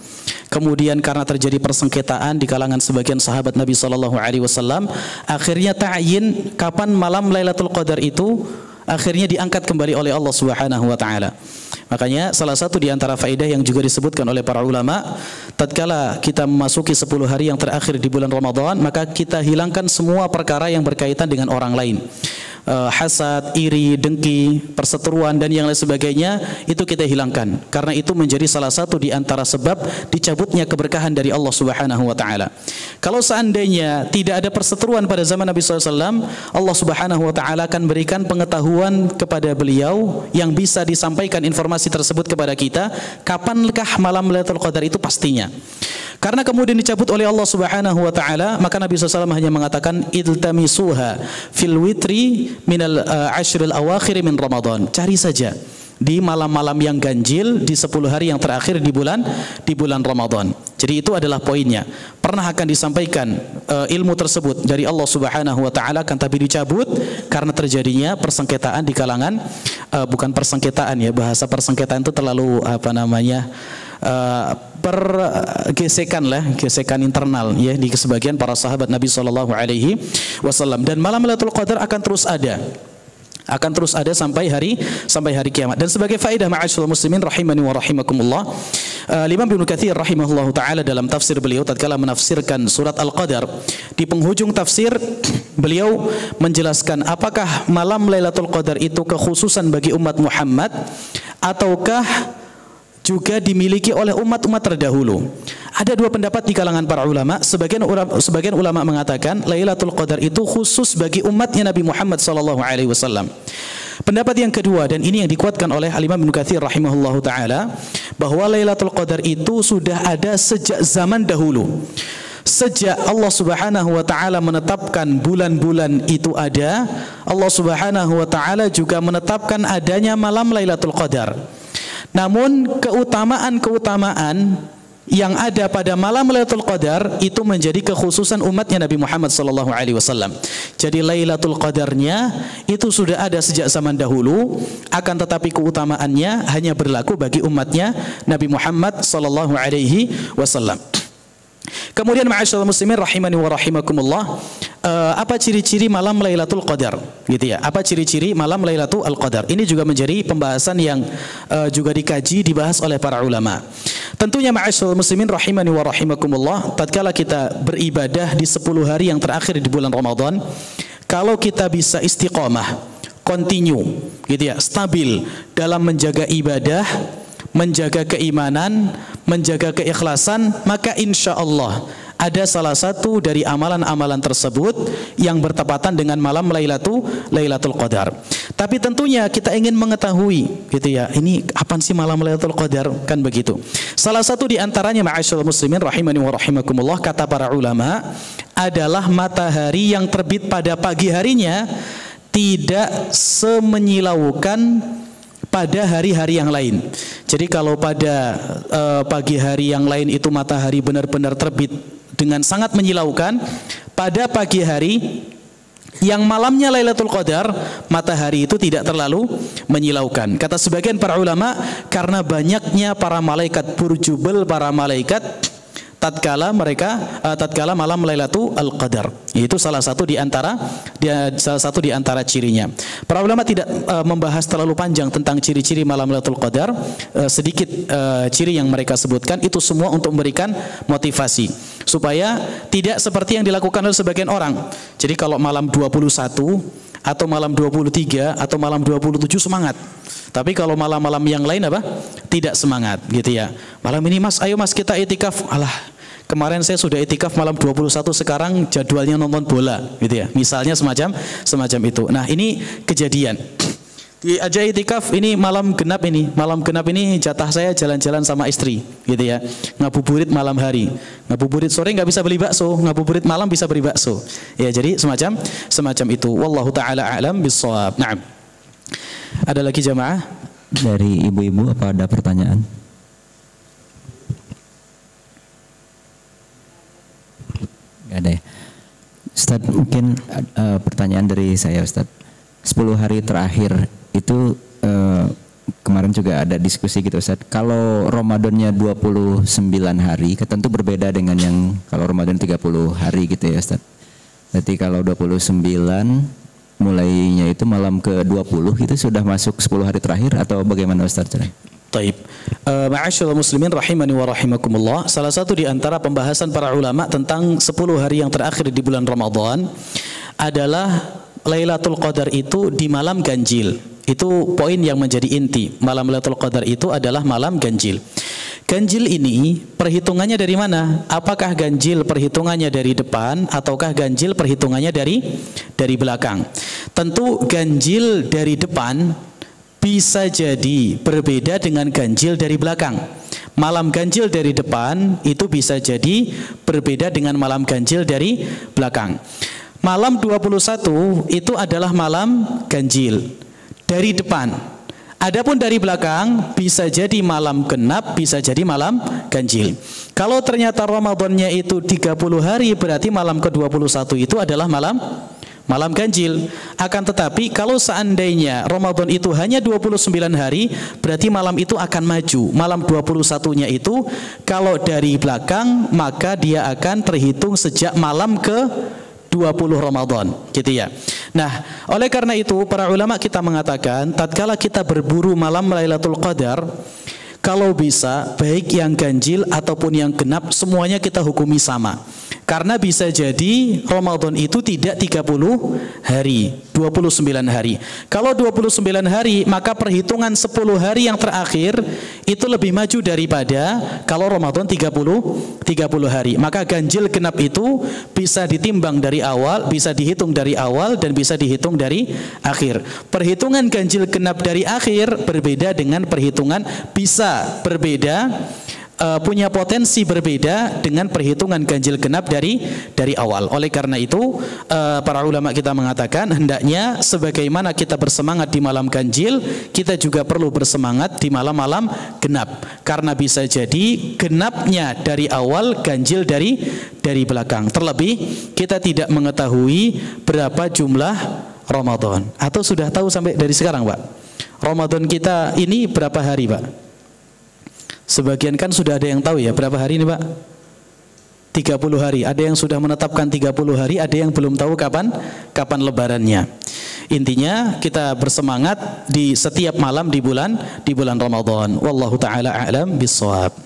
Kemudian karena terjadi persengketaan di kalangan sebagian sahabat Nabi sallallahu alaihi wasallam, akhirnya ta'yin kapan malam Lailatul Qadar itu akhirnya diangkat kembali oleh Allah Subhanahu wa taala. Makanya salah satu di antara faedah yang juga disebutkan oleh para ulama, tatkala kita memasuki 10 hari yang terakhir di bulan Ramadan, maka kita hilangkan semua perkara yang berkaitan dengan orang lain. Hasad, iri, dengki, perseteruan dan yang lain sebagainya, itu kita hilangkan, karena itu menjadi salah satu di antara sebab dicabutnya keberkahan dari Allah Subhanahu wa taala. Kalau seandainya tidak ada perseteruan pada zaman Nabi SAW, Allah Subhanahu wa taala akan berikan pengetahuan kepada beliau yang bisa disampaikan informasi tersebut kepada kita, kapankah malam Lailatul Qadar itu pastinya. Karena kemudian dicabut oleh Allah Subhanahu wa taala, maka Nabi SAW hanya mengatakan iltamisuha fil witri minal ashril awakhir min Ramadan. Cari saja di malam-malam yang ganjil di 10 hari yang terakhir di bulan Ramadan. Jadi itu adalah poinnya. Pernah akan disampaikan ilmu tersebut dari Allah Subhanahu wa taala, kan tapi dicabut karena terjadinya persengketaan di kalangan, bukan persengketaan ya, bahasa persengketaan itu terlalu gesekan internal ya di sebagian para sahabat Nabi sallallahu alaihi wasallam. Dan malam Lailatul Qadar akan terus ada akan terus ada sampai hari kiamat. Dan sebagai faedah ma'asyiral muslimin rahimani wa rahimakumullah, Imam Ibnu Katsir rahimahullahu taala dalam tafsir beliau tatkala menafsirkan surat Al-Qadar, di penghujung tafsir beliau menjelaskan apakah malam Lailatul Qadar itu kekhususan bagi umat Muhammad ataukah juga dimiliki oleh umat-umat terdahulu. Ada dua pendapat di kalangan para ulama. Sebagian ulama mengatakan Lailatul Qadar itu khusus bagi umatnya Nabi Muhammad SAW. Pendapat yang kedua, dan ini yang dikuatkan oleh Imam Ibnu Katsir rahimahullahu taala, bahwa Lailatul Qadar itu sudah ada sejak zaman dahulu. Sejak Allah Subhanahu wa taala menetapkan bulan-bulan itu ada, Allah Subhanahu wa taala juga menetapkan adanya malam Lailatul Qadar. Namun keutamaan yang ada pada malam Lailatul Qadar itu menjadi kekhususan umatnya Nabi Muhammad SAW. Jadi Lailatul Qadarnya itu sudah ada sejak zaman dahulu, akan tetapi keutamaannya hanya berlaku bagi umatnya Nabi Muhammad SAW. Kemudian ma'asyiral muslimin rahimani wa rahimakumullah, apa ciri-ciri malam Lailatul Qadar, gitu ya? Apa ciri-ciri malam Lailatul Qadar? Ini juga menjadi pembahasan yang juga dibahas oleh para ulama. Tentunya ma'asyiral muslimin rahimani wa rahimakumullah, tatkala kita beribadah di 10 hari yang terakhir di bulan Ramadan, kalau kita bisa istiqamah, continue, gitu ya, stabil dalam menjaga ibadah, menjaga keimanan, menjaga keikhlasan, maka insya Allah ada salah satu dari amalan-amalan tersebut yang bertepatan dengan malam Lailatul Qadar. Tapi tentunya kita ingin mengetahui, gitu ya, ini apa sih malam Lailatul Qadar, kan begitu. Salah satu di antaranya ma'asyiral muslimin rahimani wa rahimakumullah, kata para ulama, adalah matahari yang terbit pada pagi harinya tidak semenyilaukan pada hari-hari yang lain. Jadi kalau pada pagi hari yang lain itu matahari benar-benar terbit dengan sangat menyilaukan, pada pagi hari yang malamnya Lailatul Qadar, matahari itu tidak terlalu menyilaukan. Kata sebagian para ulama, karena banyaknya para malaikat, burjubel para malaikat tatkala malam Lailatul Qadar. Itu salah satu di antara cirinya. Para ulama tidak membahas terlalu panjang tentang ciri-ciri malam Lailatul Qadar. Sedikit ciri yang mereka sebutkan, itu semua untuk memberikan motivasi supaya tidak seperti yang dilakukan oleh sebagian orang. Jadi kalau malam 21 atau malam 23 atau malam 27 semangat. Tapi kalau malam-malam yang lain apa? Tidak semangat, gitu ya. Malam ini Mas, ayo Mas kita itikaf. Alah, kemarin saya sudah itikaf malam 21, sekarang jadwalnya nonton bola, gitu ya. Misalnya semacam itu. Nah, ini kejadian. Diajak itikaf, ini malam genap ini jatah saya jalan-jalan sama istri, gitu ya. Ngabuburit malam hari, ngabuburit sore nggak bisa beli bakso, ngabuburit malam bisa beli bakso. Ya, jadi semacam itu. Wallahu taala a'lam bissawab. Na'am. Ada lagi jamaah? Dari ibu-ibu apa ada pertanyaan? Gak ada ya. Ustaz, mungkin pertanyaan dari saya Ustaz. 10 hari terakhir itu kemarin juga ada diskusi gitu Ustaz. Kalau Ramadannya 29 hari, tentu berbeda dengan yang kalau Ramadan 30 hari gitu ya Ustaz. Berarti kalau 29 mulainya itu malam ke-20 itu sudah masuk 10 hari terakhir atau bagaimana Ustaz? Taib. Ma'asyiral muslimin rahimani wa rahimakumullah, salah satu di antara pembahasan para ulama tentang 10 hari yang terakhir di bulan Ramadan adalah Lailatul Qadar itu di malam ganjil. Itu poin yang menjadi inti. Malam Lailatul Qadar itu adalah malam ganjil. Ganjil ini perhitungannya dari mana? Apakah ganjil perhitungannya dari depan ataukah ganjil perhitungannya dari belakang? Tentu ganjil dari depan bisa jadi berbeda dengan ganjil dari belakang. Malam ganjil dari depan itu bisa jadi berbeda dengan malam ganjil dari belakang. Malam 21 itu adalah malam ganjil dari depan. Adapun dari belakang bisa jadi malam genap, bisa jadi malam ganjil. Kalau ternyata Ramadannya itu 30 hari, berarti malam ke-21 itu adalah malam ganjil. Akan tetapi kalau seandainya Ramadan itu hanya 29 hari, berarti malam itu akan maju. Malam 21-nya itu kalau dari belakang, maka dia akan terhitung sejak malam ke 20 Ramadan, gitu ya. Nah, oleh karena itu para ulama kita mengatakan tatkala kita berburu malam Lailatul Qadar, kalau bisa baik yang ganjil ataupun yang genap semuanya kita hukumi sama. Karena bisa jadi Ramadan itu tidak 30 hari, 29 hari. Kalau 29 hari, maka perhitungan 10 hari yang terakhir itu lebih maju daripada kalau Ramadan 30 hari. Maka ganjil genap itu bisa ditimbang dari awal, bisa dihitung dari awal dan bisa dihitung dari akhir. Perhitungan ganjil genap dari akhir berbeda dengan perhitungan bisa berbeda, punya potensi berbeda dengan perhitungan ganjil genap dari awal. Oleh karena itu para ulama kita mengatakan hendaknya sebagaimana kita bersemangat di malam ganjil, kita juga perlu bersemangat di malam-malam genap. Karena bisa jadi genapnya dari awal, ganjil dari belakang. Terlebih kita tidak mengetahui berapa jumlah Ramadan. Atau sudah tahu sampai dari sekarang, Pak? Ramadan kita ini berapa hari, Pak? Sebagian kan sudah ada yang tahu ya, berapa hari ini Pak? 30 hari. Ada yang sudah menetapkan 30 hari, ada yang belum tahu kapan lebarannya. Intinya kita bersemangat di setiap malam di bulan Ramadan. Wallahu taala a'lam bissawab.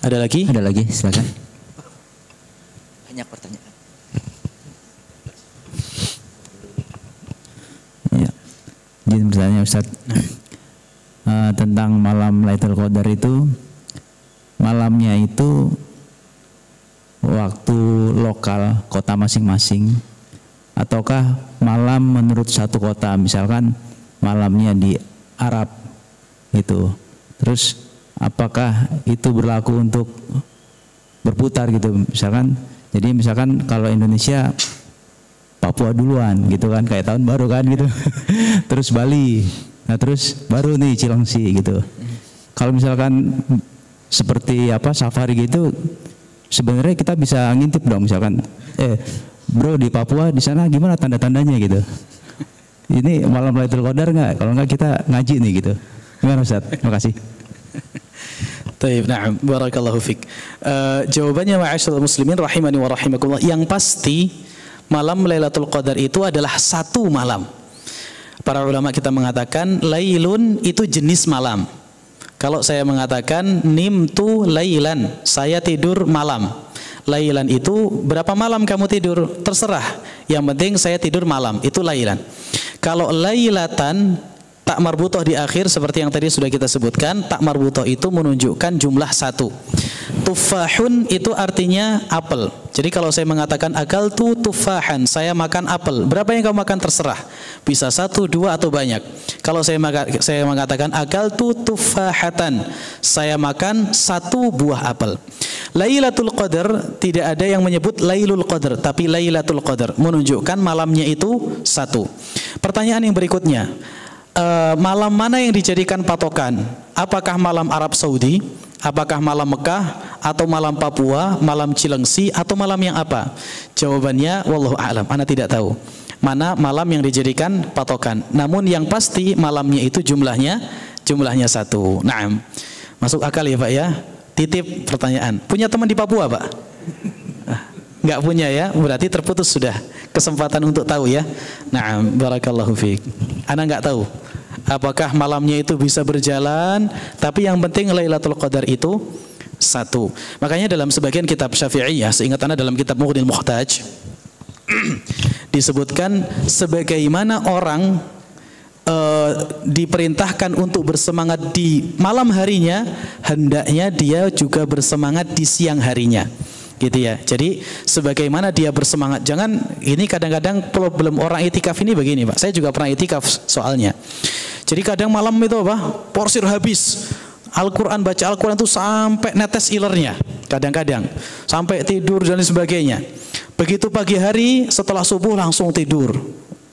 Ada lagi? Ada lagi, silakan. Banyak pertanyaan. Ya. Jadi misalnya Ustaz, tentang malam Lailatul Qadar itu, malamnya itu waktu lokal kota masing-masing ataukah malam menurut satu kota, misalkan malamnya di Arab itu, terus apakah itu berlaku untuk berputar gitu, misalkan, jadi misalkan kalau Indonesia Papua duluan gitu kan, kayak tahun baru kan gitu terus Bali, nah terus baru nih Cilengsi gitu. Kalau misalkan seperti safari gitu, sebenarnya kita bisa ngintip dong, misalkan bro di Papua di sana gimana tanda-tandanya gitu, ini malam Lailatul Qadar nggak? Kalau nggak kita ngaji nih gitu. Gimana Ustaz? Terima kasih. Taib, na'am, barakallahu fik. Jawabannya ma'asyiral muslimin rahimani wa rahimakumullah, yang pasti malam Lailatul Qadar itu adalah satu malam. Para ulama kita mengatakan lailun itu jenis malam. Kalau saya mengatakan nimtu lailan, saya tidur malam. Lailan itu berapa malam kamu tidur? Terserah. Yang penting saya tidur malam, itu lailan. Kalau lailatan tak marbutoh di akhir seperti yang tadi sudah kita sebutkan, tak marbutoh itu menunjukkan jumlah satu. Tufahun itu artinya apel. Jadi kalau saya mengatakan akaltu tufahan, saya makan apel. Berapa yang kamu makan terserah. Bisa 1, 2 atau banyak. Kalau saya mengatakan akaltu tufahatan, saya makan 1 buah apel. Lailatul Qadar tidak ada yang menyebut Lailul Qadar, tapi Lailatul Qadar menunjukkan malamnya itu satu. Pertanyaan yang berikutnya, malam mana yang dijadikan patokan? Apakah malam Arab Saudi? Apakah malam Mekah? Atau malam Papua? Malam Cilengsi? Atau malam yang apa? Jawabannya wallahu a'lam, ana tidak tahu mana malam yang dijadikan patokan. Namun yang pasti malamnya itu jumlahnya satu. Naam. Masuk akal ya Pak ya? Titip pertanyaan. Punya teman di Papua Pak? Enggak punya ya? Berarti terputus sudah kesempatan untuk tahu ya. Naam, barakallahu fiik. Ana enggak tahu apakah malamnya itu bisa berjalan, tapi yang penting Lailatul Qadar itu satu. Makanya dalam sebagian kitab Syafi'iyah, seingat Ana dalam kitab Mughnil Muhtaj disebutkan sebagaimana orang diperintahkan untuk bersemangat di malam harinya, hendaknya dia juga bersemangat di siang harinya. Gitu ya. Jadi sebagaimana dia bersemangat, jangan ini kadang-kadang problem orang itikaf ini begini Pak. Saya juga pernah itikaf soalnya. Jadi kadang malam itu porsir habis. Al-Quran, baca Al-Quran itu sampai netes ilernya. Kadang-kadang sampai tidur dan sebagainya. Begitu pagi hari setelah subuh langsung tidur.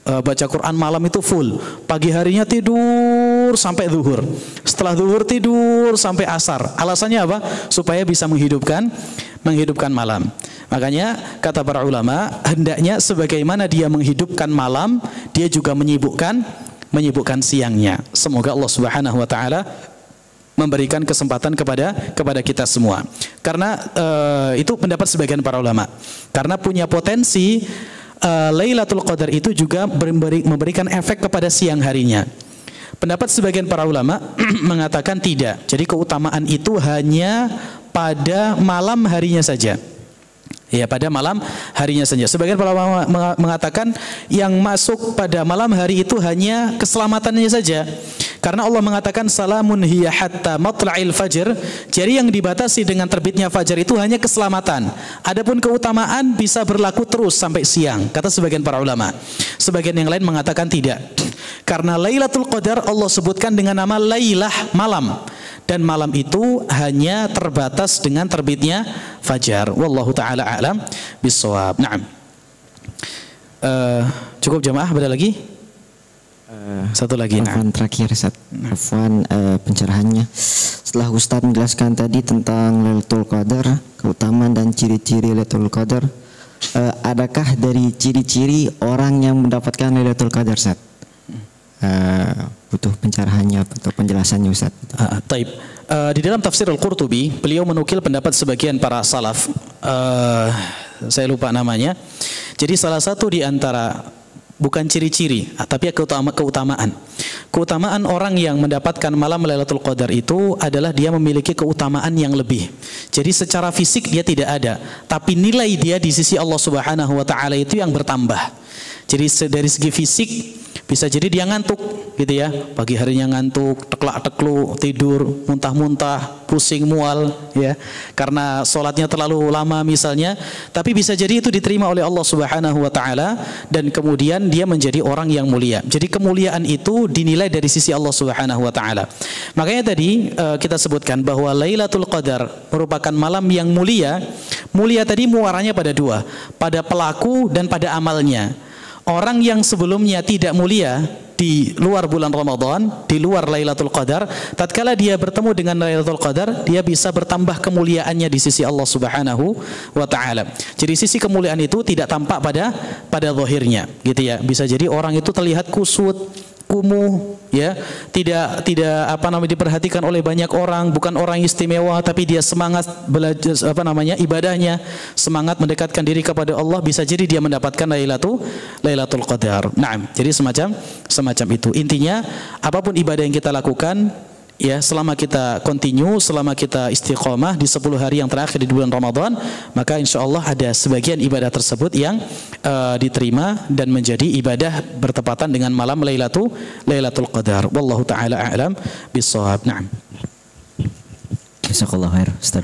Baca Quran malam itu full. Pagi harinya tidur sampai zuhur. Setelah zuhur tidur sampai asar. Alasannya apa? Supaya bisa menghidupkan malam. Makanya kata para ulama, hendaknya sebagaimana dia menghidupkan malam, dia juga menyibukkan siangnya. Semoga Allah Subhanahu wa taala memberikan kesempatan kepada kita semua. Karena itu pendapat sebagian para ulama. Karena punya potensi Lailatul Qadar itu juga memberikan efek kepada siang harinya. Pendapat sebagian para ulama mengatakan tidak. Jadi keutamaan itu hanya pada malam harinya saja. Ya, pada malam harinya saja. Sebagian para ulama mengatakan yang masuk pada malam hari itu hanya keselamatannya saja. Karena Allah mengatakan salamun hiya hatta matla'il fajr. Jadi yang dibatasi dengan terbitnya fajar itu hanya keselamatan. Adapun keutamaan bisa berlaku terus sampai siang, kata sebagian para ulama. Sebagian yang lain mengatakan tidak. Karena Lailatul Qadar Allah sebutkan dengan nama Lailah, malam. Dan malam itu hanya terbatas dengan terbitnya fajar. Wallahu ta'ala a'lam bissawab. Naam. Cukup jamaah, ada lagi? Satu lagi. Afwan terakhir, Afwan pencerahannya. Setelah Ustaz menjelaskan tadi tentang Lailatul Qadar, keutamaan dan ciri-ciri Lailatul Qadar, adakah dari ciri-ciri orang yang mendapatkan Lailatul Qadar, Ustaz? Butuh pencerahannya atau penjelasannya, Ustaz. Taib. Di dalam tafsir Al-Qurtubi, beliau menukil pendapat sebagian para salaf. Saya lupa namanya. Jadi salah satu di antara, bukan ciri-ciri, tapi keutamaan. Keutamaan orang yang mendapatkan malam Lailatul Qadar itu adalah dia memiliki keutamaan yang lebih. Jadi secara fisik dia tidak ada, tapi nilai dia di sisi Allah Subhanahu wa taala itu yang bertambah. Jadi dari segi fisik bisa jadi dia ngantuk gitu ya, pagi harinya ngantuk, teklak-tekluk, tidur, muntah-muntah, pusing, mual ya, karena sholatnya terlalu lama misalnya. Tapi bisa jadi itu diterima oleh Allah Subhanahu wa taala dan kemudian dia menjadi orang yang mulia. Jadi kemuliaan itu dinilai dari sisi Allah Subhanahu wa taala. Makanya tadi kita sebutkan bahwa Lailatul Qadar merupakan malam yang mulia. Mulia tadi muaranya pada dua, pada pelaku dan pada amalnya. Orang yang sebelumnya tidak mulia di luar bulan Ramadan, di luar Lailatul Qadar, tatkala dia bertemu dengan Lailatul Qadar, dia bisa bertambah kemuliaannya di sisi Allah Subhanahu wa taala. Jadi sisi kemuliaan itu tidak tampak pada zahirnya, gitu ya. Bisa jadi orang itu terlihat kusut, kumuh, ya, tidak diperhatikan oleh banyak orang, bukan orang istimewa, tapi dia semangat belajar ibadahnya, semangat mendekatkan diri kepada Allah, bisa jadi dia mendapatkan Lailatul Qadar. Naam, jadi semacam itu. Intinya apapun ibadah yang kita lakukan, ya, selama kita continue, selama kita istiqomah di 10 hari yang terakhir di bulan Ramadan, maka insya Allah ada sebagian ibadah tersebut yang diterima dan menjadi ibadah bertepatan dengan malam Lailatul Qadar. Wallahu ta'ala a'lam bissawab. Na'am. Jazakallahu khair, Ustaz.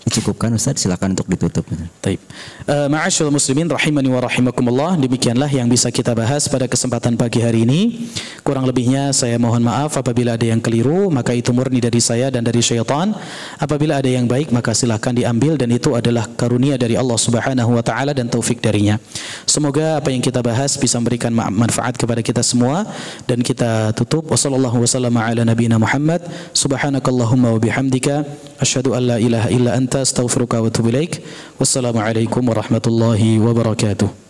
Dicukupkan, Ustaz, silakan untuk ditutup. Baik. Ma'asyiral muslimin rahimani wa rahimakumullah, demikianlah yang bisa kita bahas pada kesempatan pagi hari ini. Kurang lebihnya saya mohon maaf apabila ada yang keliru, maka itu murni dari saya dan dari syaitan. Apabila ada yang baik, maka silakan diambil dan itu adalah karunia dari Allah Subhanahu wa taala dan taufik darinya. Semoga apa yang kita bahas bisa memberikan manfaat kepada kita semua, dan kita tutup wassallallahu wasallam ala nabiyina Muhammad. Subhanakallahumma wa bihamdika asyhadu an la ilaha illa anta astaghfiruka wa atubu ilaik. Wassalamualaikum warahmatullahi wabarakatuh.